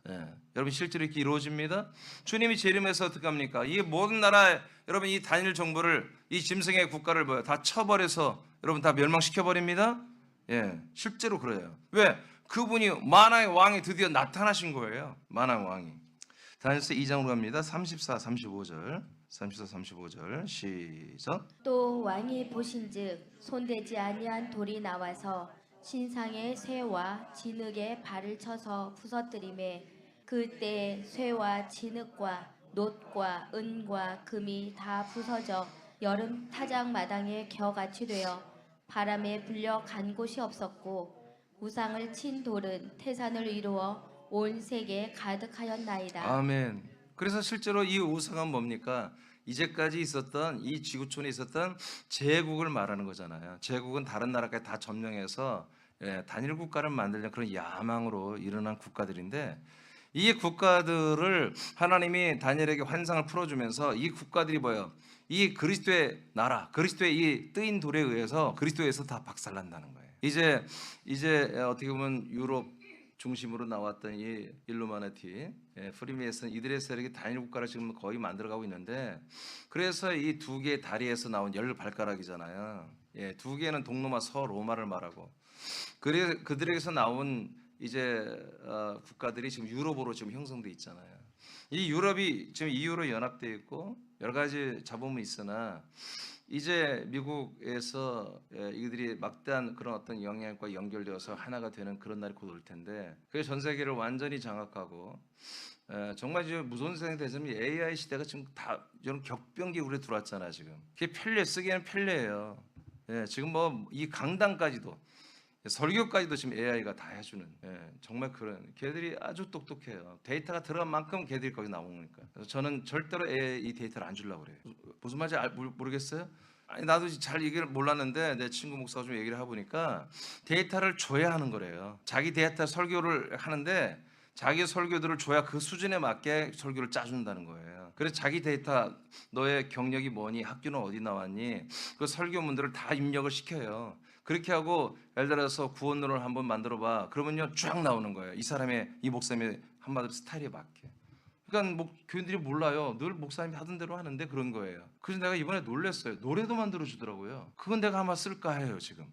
여러분 실제로 이렇게 이루어집니다. 주님이 재림해서 어떻게 합니까? 이 모든 나라 여러분 이 단일 정부를 이 짐승의 국가를 뭐야 다 쳐버려서 여러분 다 멸망시켜 버립니다. 실제로 그래요. 왜? 그분이 만왕의 왕이 드디어 나타나신 거예요. 만왕의 왕이. 다니엘서 2장으로 갑니다. 34, 35절. 34, 35절 시작. 또 왕이 보신즉 손대지 아니한 돌이 나와서 신상의 쇠와 진흙에 발을 쳐서 부서뜨리매 그때 쇠와 진흙과 놋과 은과 금이 다 부서져 여름 타작 마당에 겨같이 되어 바람에 불려 간 곳이 없었고 우상을 친 돌은 태산을 이루어 온 세계에 가득하였나이다. 아멘. 그래서 실제로 이 우상은 뭡니까? 이제까지 있었던 이 지구촌에 있었던 제국을 말하는 거잖아요. 제국은 다른 나라까지 다 점령해서 단일 국가를 만들려는 그런 야망으로 일어난 국가들인데 이 국가들을 하나님이 다니엘에게 환상을 풀어주면서 이 국가들이 뭐예요? 이 그리스도의 나라, 그리스도의 이 뜨인 돌에 의해서 그리스도에서 다 박살난다는 거예요. 이제 어떻게 보면 유럽 중심으로 나왔던 이 일루미나티, 프리메이슨 이들의 세력이 단일 국가를 지금 거의 만들어가고 있는데 그래서 이 두 개의 다리에서 나온 열 발가락이잖아요. 두 개는 동로마 서로마를 말하고 그들에게서 나온 이제 국가들이 지금 유럽으로 지금 형성돼 있잖아요. 이 유럽이 지금 EU로 연합되어 있고 여러 가지 잡음은 있으나 이제 미국에서 이들이 막대한 그런 어떤 영향과 연결되어서 하나가 되는 그런 날이 곧 올 텐데 그게 전 세계를 완전히 장악하고 정말 지금 무서운 세상이 되자면 AI 시대가 지금 다 이런 격변기 우리에 들어왔잖아요. 지금 그게 편리해 쓰기에는 편리해요. 지금 뭐 이 강당까지도 설교까지도 지금 AI가 다 해주는 정말 그런 걔들이 아주 똑똑해요. 데이터가 들어간 만큼 걔들이 거기 나오니까. 그래서 저는 절대로 AI 이 데이터를 안 주려고 그래요. 무슨 말인지 모르겠어요? 아니 나도 잘 얘기를 몰랐는데 내 친구 목사가 좀 얘기를 해보니까 데이터를 줘야 하는 거래요. 자기 데이터 설교를 하는데 자기 설교들을 줘야 그 수준에 맞게 설교를 짜준다는 거예요. 그래서 자기 데이터 너의 경력이 뭐니 학교는 어디 나왔니 그 설교문들을 다 입력을 시켜요. 그렇게 하고 예를 들어서 구원론을 한번 만들어봐. 그러면요 쫙 나오는 거예요. 이 사람의 이 목사님의 한마디로 스타일에 맞게. 그러니까 교인들이 몰라요. 늘 목사님이 하던 대로 하는데 그런 거예요. 그래서 내가 이번에 놀랐어요. 노래도 만들어 주더라고요. 그건 내가 아마 쓸까 해요 지금.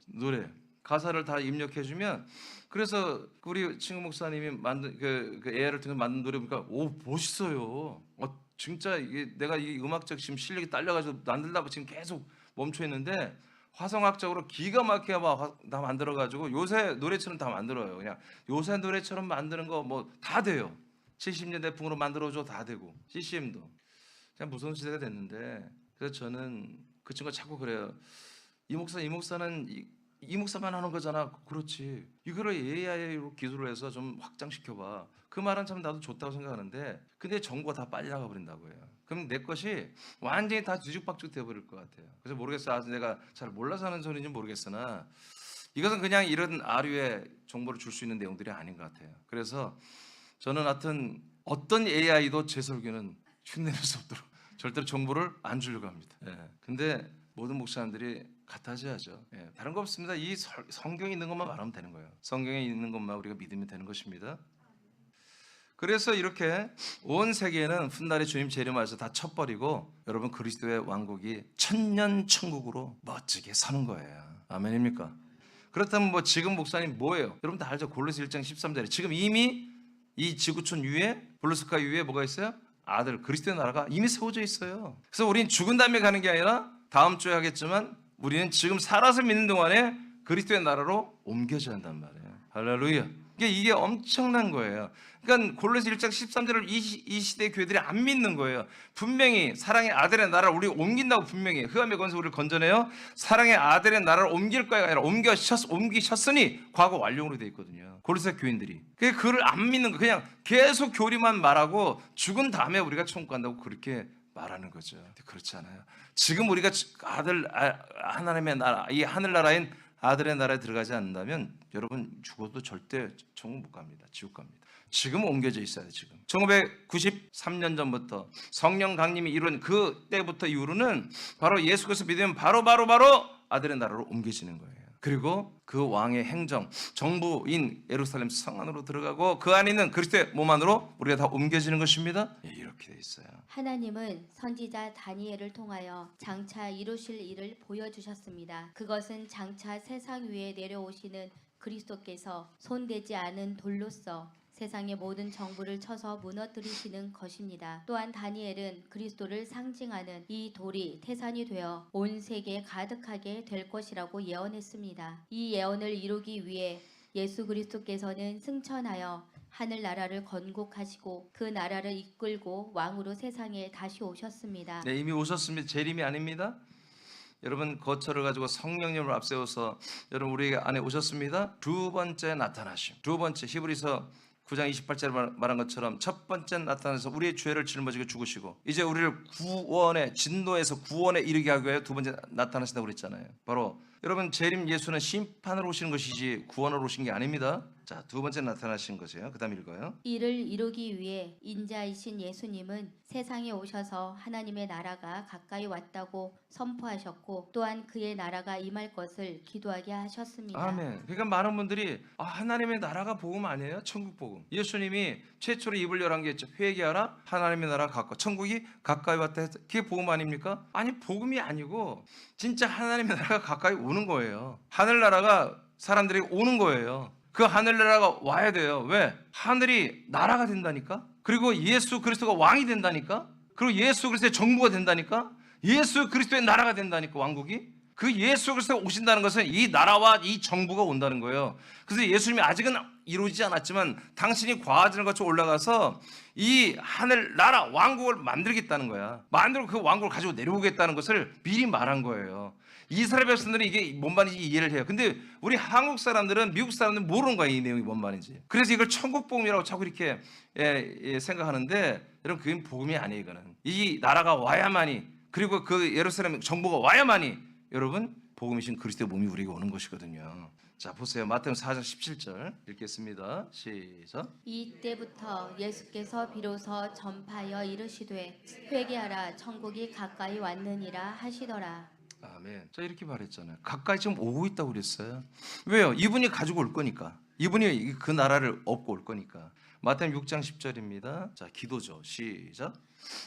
노래 가사를 다 입력해주면 그래서 우리 친구 목사님이 만든 그 AI를 통해서 만든 노래 보니까 오 멋있어요. 진짜 이게 내가 이 음악적 지금 실력이 딸려가지고 만들다가 지금 계속 멈춰 있는데. 화성학적으로 기가 막히게 다 만들어가지고 요새 노래처럼 다 만들어요. 그냥 요새 노래처럼 만드는 거 뭐 다 돼요. 70년대 풍으로 만들어줘 다 되고 CCM도 그냥 무서운 시대가 됐는데 그래서 저는 그 친구가 자꾸 그래요. 이 목사는 이 목사만 하는 거잖아. 그렇지. 이거를 AI로 기술을 해서 좀 확장시켜봐. 그 말은 참 나도 좋다고 생각하는데 근데 정보가 다 빨리 나가 버린다고 해요. 그럼 내 것이 완전히 다 뒤죽박죽 되어버릴 것 같아요. 그래서 모르겠어요. 아직 내가 잘 몰라서 하는 소리인지 모르겠으나 이것은 그냥 이런 아류의 정보를 줄 수 있는 내용들이 아닌 것 같아요. 그래서 저는 하여튼 어떤 AI도 제 설교는 흉내낼 수 없도록 절대로 정보를 안 주려고 합니다. 예. 근데 모든 목사님들이 같아져야죠. 예. 다른 거 없습니다. 이 성경에 있는 것만 말하면 되는 거예요. 성경에 있는 것만 우리가 믿으면 되는 것입니다. 그래서 이렇게 온 세계에는 훗날에 주님 재림하셔서 다 쳐버리고 여러분 그리스도의 왕국이 천년 천국으로 멋지게 서는 거예요. 아멘입니까? 그렇다면 뭐 지금 목사님 뭐예요? 여러분 다 알죠? 골로새 1장 13절에 지금 이미 이 지구촌 위에 블루스카이 위에 뭐가 있어요? 아들 그리스도의 나라가 이미 세워져 있어요. 그래서 우리는 죽은 다음에 가는 게 아니라 다음 주에 하겠지만 우리는 지금 살아서 믿는 동안에 그리스도의 나라로 옮겨져야 한단 말이에요. 할렐루야. 이게 엄청난 거예요. 그러니까 골로새 1장 13절을 이 시대의 교회들이 안 믿는 거예요. 분명히 사랑의 아들의 나라를 우리 옮긴다고 분명히 흑암의 권세 우리를 건져내요. 사랑의 아들의 나라를 옮길 거가 아니라 옮기셨으니 과거 완료로 되어 있거든요. 골로새 교인들이. 그를 안 믿는 거 그냥 계속 교리만 말하고 죽은 다음에 우리가 천국 간다고 그렇게 말하는 거죠. 그렇지 않아요. 지금 우리가 하나님의 나라, 이 하늘나라인 아들의 나라에 들어가지 않는다면 여러분 죽어도 절대 천국 못 갑니다. 지옥 갑니다. 지금 옮겨져 있어야 돼. 지금 1993년 전부터 성령 강림이 이룬 그 때부터 이후로는 바로 예수 그리스도 믿으면 바로 아들의 나라로 옮겨지는 거예요. 그리고 그 왕의 행정 정부인 예루살렘 성 안으로 들어가고 그 안에 있는 그리스도의 몸 안으로 우리가 다 옮겨지는 것입니다. 이렇게 돼 있어요. 하나님은 선지자 다니엘을 통하여 장차 이루실 일을 보여주셨습니다. 그것은 장차 세상 위에 내려오시는 그리스도께서 손대지 않은 돌로서 세상의 모든 정부를 쳐서 무너뜨리시는 것입니다. 또한 다니엘은 그리스도를 상징하는 이 돌이 태산이 되어 온 세계에 가득하게 될 것이라고 예언했습니다. 이 예언을 이루기 위해 예수 그리스도께서는 승천하여 하늘나라를 건국하시고 그 나라를 이끌고 왕으로 세상에 다시 오셨습니다. 네, 이미 오셨습니다. 재림이 아닙니다. 여러분 거처를 가지고 성령님을 앞세워서 여러분 우리 안에 오셨습니다. 두 번째 나타나심. 두 번째 히브리서 9장 28절에 말한 것처럼 첫 번째 나타나서 우리의 죄를 짊어지고 죽으시고 이제 우리를 구원의 진노에서 구원에 이르게 하기 위해 두 번째 나타나신다고 그랬잖아요. 바로 여러분 재림 예수는 심판으로 오시는 것이지 구원으로 오신 게 아닙니다. 자, 두 번째 나타나신 것이에요. 그 다음 읽어요. 이를 이루기 위해 인자이신 예수님은 세상에 오셔서 하나님의 나라가 가까이 왔다고 선포하셨고 또한 그의 나라가 임할 것을 기도하게 하셨습니다. 아멘. 그러니까 많은 분들이 하나님의 나라가 복음 아니에요? 천국 복음. 예수님이 최초로 입을 열한 게 있죠. 회개하라. 하나님의 나라가 가까이 천국이 가까이 왔다 해서 그게 복음 아닙니까? 아니 복음이 아니고 진짜 하나님의 나라가 가까이 오는 거예요. 하늘나라가 사람들이 오는 거예요. 그 하늘나라가 와야 돼요. 왜? 하늘이 나라가 된다니까. 그리고 예수 그리스도가 왕이 된다니까. 그리고 예수 그리스도의 정부가 된다니까. 예수 그리스도의 나라가 된다니까. 왕국이. 그 예수 그리스도가 오신다는 것은 이 나라와 이 정부가 온다는 거예요. 그래서 예수님이 아직은 이루어지지 않았지만 당신이 과하지는 것처럼 올라가서 이 하늘나라 왕국을 만들겠다는 거야. 만들고 그 왕국을 가지고 내려오겠다는 것을 미리 말한 거예요. 이스라엘 백성들은 이게 뭔 말인지 이해를 해요. 근데 우리 한국 사람들은 미국 사람들은 모르는 거야. 이 내용이 뭔 말인지. 그래서 이걸 천국 복음이라고 자꾸 이렇게 생각하는데 여러분 그건 복음이 아니에요. 이거는 이 나라가 와야만이 그리고 그 예루살렘 정부가 와야만이 여러분 복음이신 그리스도의 몸이 우리에게 오는 것이거든요. 자 보세요. 마태복음 4장 17절 읽겠습니다. 시작. 이때부터 예수께서 비로소 전파하여 이르시되 회개하라 천국이 가까이 왔느니라 하시더라. 아멘. 자 이렇게 말했잖아요. 가까이 지금 오고 있다고 그랬어요. 왜요? 이분이 가지고 올 거니까. 이분이 그 나라를 업고 올 거니까. 마태복음 6장 10절입니다. 자 기도죠. 시작.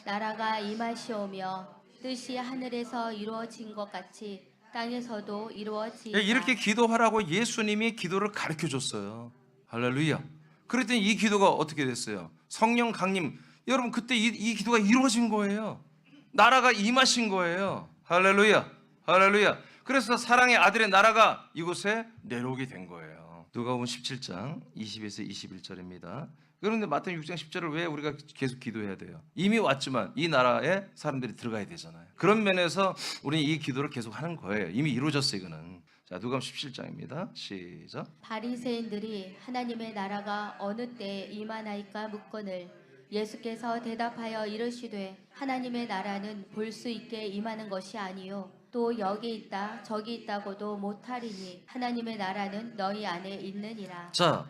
나라가 임하시오며 뜻이 하늘에서 이루어진 것 같이 땅에서도 이루어지이다. 이렇게 기도하라고 예수님이 기도를 가르쳐 줬어요. 할렐루야. 그랬더니 이 기도가 어떻게 됐어요? 성령 강림. 여러분 그때 이 기도가 이루어진 거예요. 나라가 임하신 거예요. 할렐루야. 할렐루야. 그래서 사랑의 아들의 나라가 이곳에 내려오게 된 거예요. 누가복음 17장 20에서 21절입니다. 그런데 마태복음 6장 10절을 왜 우리가 계속 기도해야 돼요? 이미 왔지만 이 나라에 사람들이 들어가야 되잖아요. 그런 면에서 우리는 이 기도를 계속 하는 거예요. 이미 이루어졌어요. 이거는. 자, 누가복음 17장입니다. 시작. 바리새인들이 하나님의 나라가 어느 때에 임하나이까 묻거늘 예수께서 대답하여 이르시되 하나님의 나라는 볼 수 있게 임하는 것이 아니요 또 여기 있다 저기 있다고도 못하리니 하나님의 나라는 너희 안에 있느니라. 자,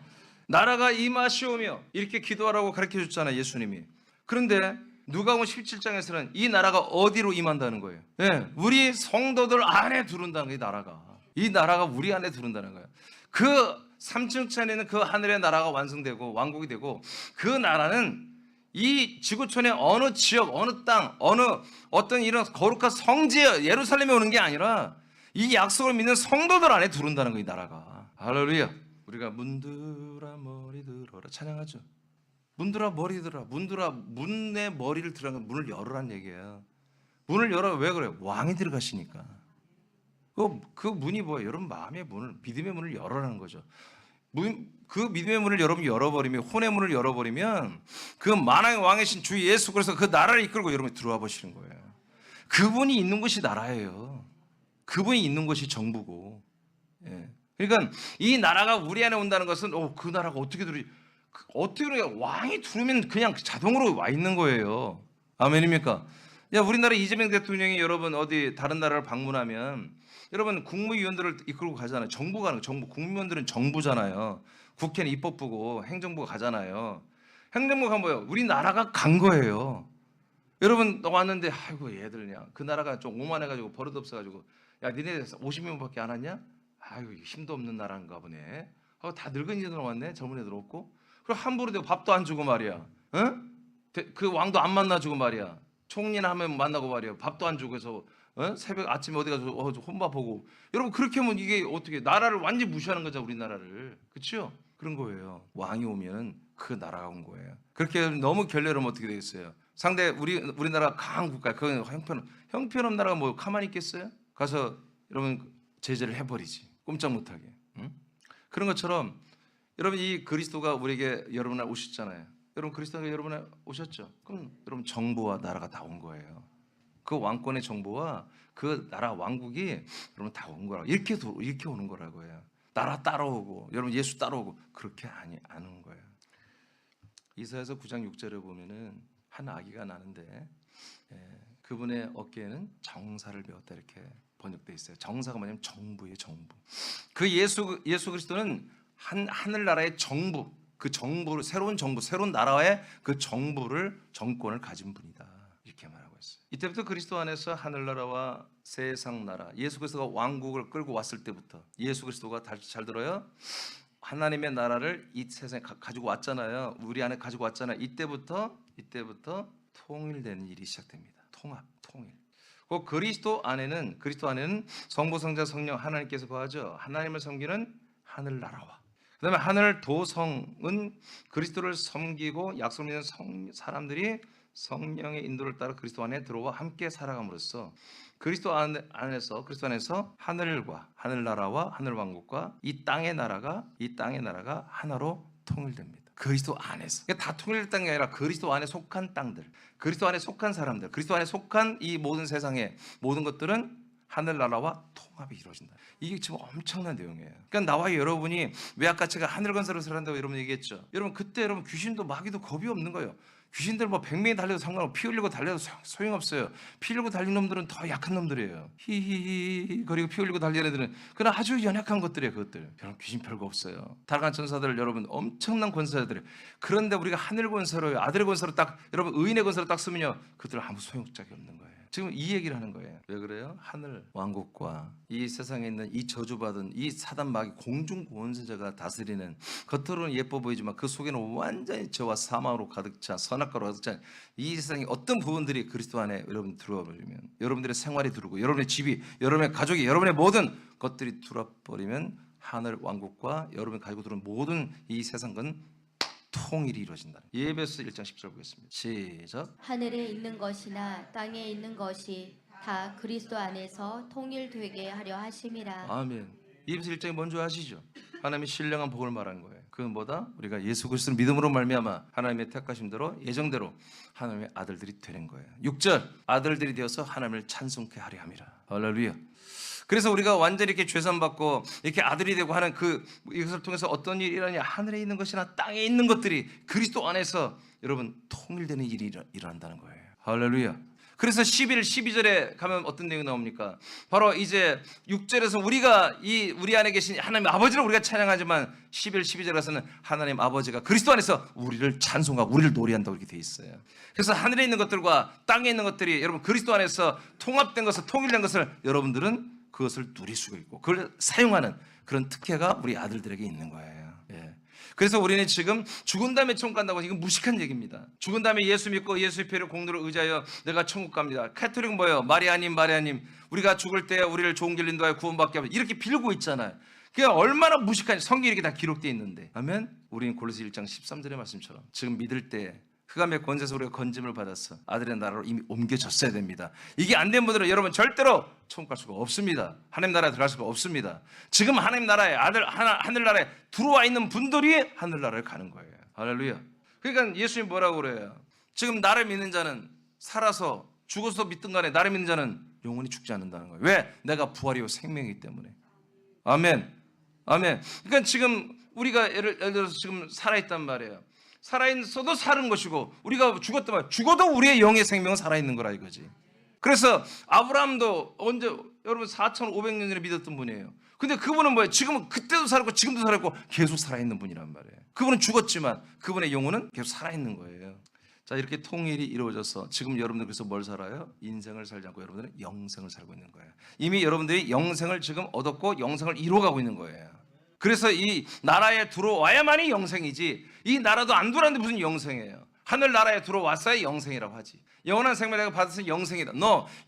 나라가 임하시오며 이렇게 기도하라고 가르쳐 줬잖아요. 예수님이. 그런데 누가복음 17장에서는 이 나라가 어디로 임한다는 거예요? 예, 우리 성도들 안에 들어온다는 거예요. 이 나라가 우리 안에 들어온다는 거예요. 그 3층 천에 있는 그 하늘의 나라가 완성되고 왕국이 되고, 그 나라는 이 지구촌의 어느 지역, 어느 땅, 어떤 이런 거룩한 성지 예루살렘에 오는 게 아니라 이 약속을 믿는 성도들 안에 들어온다는 거예요. 이 나라가. 할렐루야. 우리가 문들아 머리 들어라 찬양하죠. 문들아 머리 들어라. 문의 머리를 들어라. 문을 열으란 얘기예요. 문을 열어. 왜 그래요? 왕이 들어가시니까. 그 문이 뭐예요? 여러분 마음의 문을, 믿음의 문을 열어라는 거죠. 그 믿음의 문을 여러분 열어버리면, 혼의 문을 열어버리면 그 만왕의 왕이신 주 예수 그리스도 그 나라를 이끌고 여러분이 들어와 보시는 거예요. 그분이 있는 곳이 나라예요. 그분이 있는 곳이 정부고. 예. 그러니까 이 나라가 우리 안에 온다는 것은 그 나라가 어떻게 그러냐, 왕이 들어오면 그냥 자동으로 와 있는 거예요. 아멘입니까? 야, 우리나라 이재명 대통령이 여러분 어디 다른 나라를 방문하면 여러분 국무위원들을 이끌고 가잖아요. 정부가 가는 거예요. 정부. 국무위원들은 정부잖아요. 국회는 입법부고 행정부가 가잖아요. 행정부가 뭐예요? 우리나라가 간 거예요. 여러분 왔는데 아이고 얘들 그냥 그 나라가 좀 오만해가지고 버릇 없어가지고 야 니네 50명밖에 안 왔냐? 아이고 힘도 없는 나라인가 보네. 다 늙은 애들 왔네. 젊은 애들 없고. 그리고 함부로 되고 밥도 안 주고 말이야. 그 왕도 안 만나주고 말이야. 총리나 하면 만나고 말이야. 밥도 안 주고 해서 새벽 아침에 어디 가서 혼밥 보고. 여러분 그렇게 하면 이게 어떻게 나라를 완전히 무시하는 거죠. 우리나라를. 그렇죠? 그런 거예요. 왕이 오면 그 나라가 온 거예요. 그렇게 너무 결례하면 어떻게 되겠어요? 상대 우리나라 강한 국가, 그 형편없는 나라가 뭐 가만히 있겠어요? 가서 여러분 제재를 해버리지. 꼼짝 못하게. 그런 것처럼 여러분 이 그리스도가 우리에게 여러분에 오셨잖아요. 여러분 그리스도가 여러분에 오셨죠? 그럼 여러분 정부와 나라가 다 온 거예요. 그 왕권의 정부와 그 나라 왕국이 여러분 다 온 거라고. 이렇게 오는 거라고 해요. 나라 따라오고 여러분 예수 따라오고 그렇게 안 오는 거예요. 이사야서 9장 6절에 보면은 한 아기가 나는데 그분의 어깨에는 정사를 메었다 이렇게 번역돼 있어요. 정사가 뭐냐면 정부예요, 정부. 그 예수 그리스도는 하늘나라의 정부, 그 정부를 새로운 정부, 새로운 나라의 그 정권을 가진 분이다. 이렇게 말하고 있어요. 이때부터 그리스도 안에서 하늘나라와 세상 나라, 예수 그리스도가 왕국을 끌고 왔을 때부터 예수 그리스도가 잘 들어요. 하나님의 나라를 이 세상에 가지고 왔잖아요. 우리 안에 가지고 왔잖아요. 이때부터 통일되는 일이 시작됩니다. 통일. 그 그리스도 안에는 성부, 성자, 성령 하나님께서 거하죠. 하나님을 섬기는 하늘나라와 그다음에 하늘 도성은 그리스도를 섬기고 약속 믿는 사람들이 성령의 인도를 따라 그리스도 안에 들어와 함께 살아감으로써 그리스도 안에서 하늘과 하늘나라와 하늘왕국과 이 땅의 나라가 하나로 통일됩니다. 그리스도 안에서. 그러니까 다 통일됐다는 게 아니라 그리스도 안에 속한 땅들, 그리스도 안에 속한 사람들, 그리스도 안에 속한 이 모든 세상의 모든 것들은 하늘나라와 통합이 이루어진다. 이게 지금 엄청난 내용이에요. 그러니까 나와 여러분이 왜 아까 제가 하늘 건설을 한다고 여러분 얘기했죠. 여러분 그때 여러분 귀신도 마귀도 겁이 없는 거예요. 귀신들 뭐 100명이 달려도 상관없고 피 흘리고 달려도 소용없어요. 피 흘리고 달린 놈들은 더 약한 놈들이에요. 히히히 그리고 피 흘리고 달리는 애들은 그냥 아주 연약한 것들이에요. 그것들. 여러분 귀신 별거 없어요. 타락한 천사들 여러분 엄청난 권세자들이에요. 그런데 우리가 하늘 권세로 아들의 권세로 딱 여러분 의인의 권세로 딱 쓰면요. 그들은 아무 소용짝이 없는 거예요. 지금 이 얘기를 하는 거예요. 왜 그래요? 하늘 왕국과 이 세상에 있는 이 저주받은 이 사단 마귀 공중 권세자가 다스리는 겉으로는 예뻐 보이지만 그 속에는 완전히 저와 사망으로 가득 차 선악과로 가득 찬 이 세상의 어떤 부분들이 그리스도 안에 여러분 들어와 버리면 여러분들의 생활이 들어오고 여러분의 집이 여러분의 가족이 여러분의 모든 것들이 들어와 버리면 하늘 왕국과 여러분이 가지고 들어온 모든 이 세상은 통일이 이루어진다. 예배서 1장 10절 보겠습니다. 시작. 하늘에 있는 것이나 땅에 있는 것이 다 그리스도 안에서 통일되게 하려 하심이라. 아멘. 예배서 1장이 먼저 하시죠. 하나님의 신령한 복을 말하는 거예요. 그건 뭐다? 우리가 예수 그리스도를 믿음으로 말미암아 하나님의 택하심대로 예정대로 하나님의 아들들이 되는 거예요. 6절 아들들이 되어서 하나님을 찬송케 하려 함이라. 할렐루야. 그래서 우리가 완전히 이렇게 죄산받고 이렇게 아들이 되고 하는 이것을 통해서 어떤 일이 일어나냐. 하늘에 있는 것이나 땅에 있는 것들이 그리스도 안에서 여러분 통일되는 일이 일어난다는 거예요. 할렐루야. 그래서 11, 12절에 가면 어떤 내용이 나옵니까? 바로 이제 6절에서 우리가 우리 안에 계신 하나님 아버지를 우리가 찬양하지만 11, 12절에 가서는 하나님 아버지가 그리스도 안에서 우리를 찬송하고 우리를 노래한다고 이렇게 돼 있어요. 그래서 하늘에 있는 것들과 땅에 있는 것들이 여러분 그리스도 안에서 통합된 것을, 통일된 것을 여러분들은 그것을 누릴 수가 있고 그걸 사용하는 그런 특혜가 우리 아들들에게 있는 거예요. 예. 그래서 우리는 지금 죽은 다음에 천국 간다고 이건 무식한 얘기입니다. 죽은 다음에 예수 믿고 예수의 피를 공로를 의지하여 내가 천국 갑니다. 카톨릭은 뭐예요? 마리아님 우리가 죽을 때 우리를 좋은 길 인도하여 구원받게 하면 이렇게 빌고 있잖아요. 그게 얼마나 무식한지 성경에 이렇게 다 기록되어 있는데 아멘? 우리는 골로새 1장 13절의 말씀처럼 지금 믿을 때 흑암의 권세에서 우리가 건짐을 받았어 아들의 나라로 이미 옮겨졌어야 됩니다. 이게 안 된 분들은 여러분 절대로 천국 갈 수가 없습니다. 하나님 나라에 들어갈 수가 없습니다. 지금 하나님 나라에 하늘나라에 들어와 있는 분들이 하늘나라를 가는 거예요. 할렐루야. 그러니까 예수님 뭐라고 그래요? 지금 나를 믿는 자는 살아서 죽어서 믿든 간에 나를 믿는 자는 영원히 죽지 않는다는 거예요. 왜? 내가 부활이요 생명이기 때문에. 아멘. 그러니까 지금 우리가 예를 들어서 지금 살아있단 말이에요. 살아있어도 사는 것이고 우리가 죽었단 말이에요. 죽어도 우리의 영의 생명은 살아있는 거라 이거지. 그래서 아브라함도 언제 여러분 4,500년 전에 믿었던 분이에요. 근데 그분은 뭐예요? 지금은 그때도 살았고 지금도 살았고 계속 살아있는 분이란 말이에요. 그분은 죽었지만 그분의 영혼은 계속 살아있는 거예요. 자, 이렇게 통일이 이루어져서 지금 여러분들 그래서 뭘 살아요? 인생을 살지 않고 여러분들은 영생을 살고 있는 거예요. 이미 여러분들이 영생을 지금 얻었고 영생을 이루어가고 있는 거예요. 그래서 이 나라에 들어와야만이 영생이지 이 나라도 안 들어왔는데 무슨 영생이에요? 하늘나라에 들어왔어야 영생이라고 하지. 영원한 생명을 내가 받았으니 영생이다.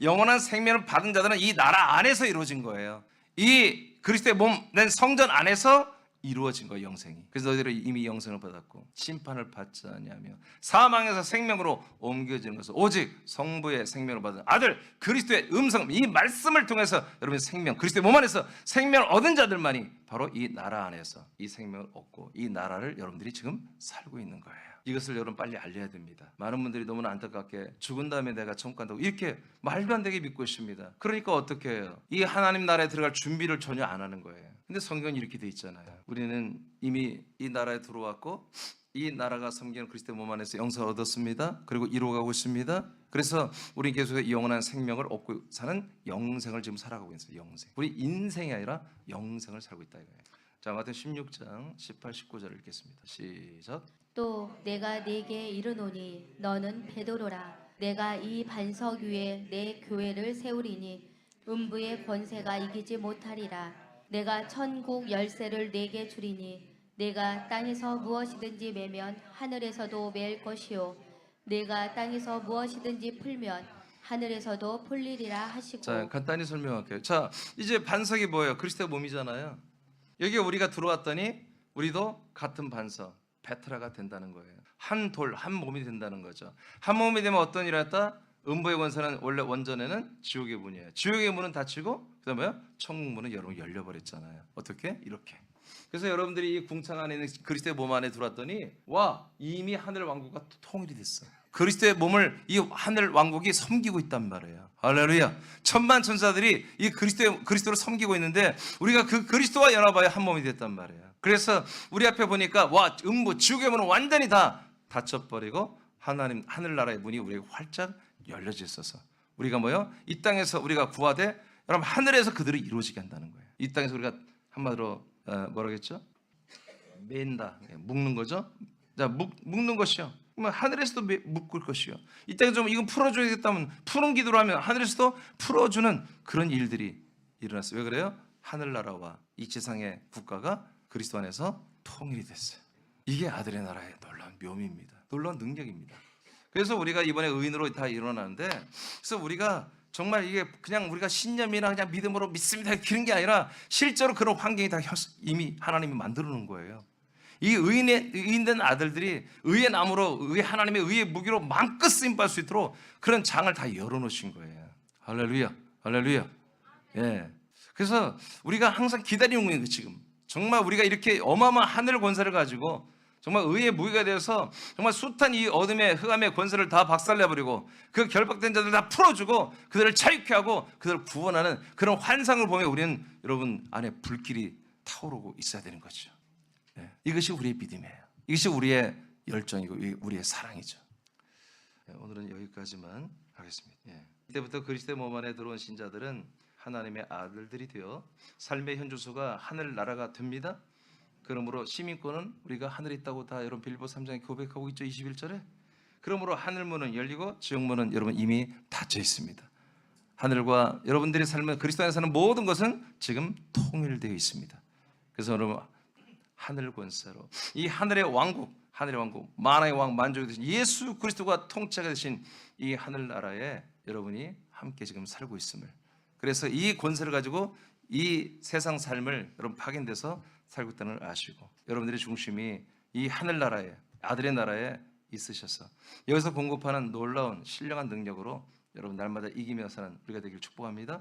영원한 생명을 받은 자들은 이 나라 안에서 이루어진 거예요. 이 그리스도의 몸 낸 성전 안에서 이루어진 거예요, 영생이. 그래서 너희들은 이미 영생을 받았고 심판을 받지 아니하며 사망에서 생명으로 옮겨지는 것은 오직 성부의 생명을 받은 아들 그리스도의 음성, 이 말씀을 통해서 여러분의 생명, 그리스도의 몸 안에서 생명을 얻은 자들만이 바로 이 나라 안에서 이 생명을 얻고 이 나라를 여러분들이 지금 살고 있는 거예요. 이것을 여러분 빨리 알려야 됩니다. 많은 분들이 너무나 안타깝게 죽은 다음에 내가 천국 간다고 이렇게 말도 안 되게 믿고 있습니다. 그러니까 어떻게 해요? 이 하나님 나라에 들어갈 준비를 전혀 안 하는 거예요. 근데 성경은 이렇게 돼 있잖아요. 우리는 이미 이 나라에 들어왔고 이 나라가 섬기는 그리스도의 몸 안에서 영생을 얻었습니다. 그리고 이루어가고 있습니다. 그래서 우리 계속 영원한 생명을 얻고 사는 영생을 지금 살아가고 있어요. 영생. 우리 인생이 아니라 영생을 살고 있다 이거예요. 자, 마태복음 16장 18, 19절을 읽겠습니다. 시작. 또 내가 네게 이르노니 너는 베드로라. 내가 이 반석 위에 내 교회를 세우리니 음부의 권세가 이기지 못하리라. 내가 천국 열쇠를 네게 주리니 내가 땅에서 무엇이든지 매면 하늘에서도 맬 것이요 내가 땅에서 무엇이든지 풀면 하늘에서도 풀리리라 하시고. 자, 간단히 설명할게요. 자, 이제 반석이 뭐예요? 그리스도의 몸이잖아요. 여기에 우리가 들어왔더니 우리도 같은 반석 베트라가 된다는 거예요. 한 돌, 한 몸이 된다는 거죠. 한 몸이 되면 어떤 일을 했다? 음부의 권세는 원래 원전에는 지옥의 문이에요. 지옥의 문은 닫히고 그다음에 천국 문은 여러분 열려버렸잖아요. 어떻게? 이렇게. 그래서 여러분들이 이 궁창 안에 있는 그리스도의 몸 안에 들어왔더니 와 이미 하늘 왕국과 통일이 됐어. 그리스도의 몸을 이 하늘 왕국이 섬기고 있단 말이에요. 할렐루야. 천만 천사들이 이 그리스도를 섬기고 있는데 우리가 그 그리스도와 연합하여 한 몸이 됐단 말이에요. 그래서 우리 앞에 보니까 와 음부 지옥의 문은 완전히 다 닫혀버리고 하나님 하늘나라의 문이 우리에게 활짝 열려져 있어서 우리가 뭐요? 이 땅에서 우리가 구하되 여러분 하늘에서 그들을 이루어지게 한다는 거예요. 이 땅에서 우리가 한마디로 뭐라겠죠? 맨다, 묶는 거죠. 자, 묶는 것이요. 그러면 하늘에서도 묶을 것이요. 이 땅에서 좀 이건 풀어줘야겠다면 푸는 기도를 하면 하늘에서도 풀어주는 그런 일들이 일어났어요. 왜 그래요? 하늘나라와 이 세상의 국가가 그리스도 안에서 통일이 됐어요. 이게 아들의 나라의 놀라운 묘미입니다. 놀라운 능력입니다. 그래서 우리가 이번에 의인으로 다 일어나는데 그래서 우리가 정말 이게 그냥 우리가 신념이나 그냥 믿음으로 믿습니다 그런 게 아니라 실제로 그런 환경이 다 이미 하나님이 만들어 놓은 거예요. 이 의인된 아들들이 의의 나무로 하나님의 의의 무기로 마음껏 쓰임받을 수 있도록 그런 장을 다 열어놓으신 거예요. 할렐루야, 할렐루야. 예. 그래서 우리가 항상 기다리는 거예요. 지금 정말 우리가 이렇게 어마어마한 하늘 권세를 가지고 정말 의의 무기가 되어서 정말 숱한 이 어둠의 흑암의 권세를 다 박살내버리고 그 결박된 자들 다 풀어주고 그들을 자유케 하고 그들을 구원하는 그런 환상을 보며 우리는 여러분 안에 불길이 타오르고 있어야 되는 거죠. 네. 이것이 우리의 믿음이에요. 이것이 우리의 열정이고 우리의 사랑이죠. 네, 오늘은 여기까지만 하겠습니다. 예. 이때부터 그리스도의 몸 안에 들어온 신자들은 하나님의 아들들이 되어 삶의 현주소가 하늘 나라가 됩니다. 그러므로 시민권은 우리가 하늘에 있다고 다 여러분 빌보 3장에 고백하고 있죠. 21절에. 그러므로 하늘 문은 열리고 지옥 문은 여러분 이미 닫혀 있습니다. 하늘과 여러분들이 삶은 그리스도 안에 사는 모든 것은 지금 통일되어 있습니다. 그래서 여러분 하늘 권세로 이 하늘의 왕국, 만왕의 왕 만족이 되신 예수 그리스도가 통치하게 되신 이 하늘 나라에 여러분이 함께 지금 살고 있음을, 그래서 이 권세를 가지고 이 세상 삶을 여러분 파견돼서 살고 있다는 걸 아시고 여러분들의 중심이 이 하늘 나라에, 아들의 나라에 있으셔서 여기서 공급하는 놀라운 신령한 능력으로 여러분 날마다 이기며 사는 우리가 되길 축복합니다.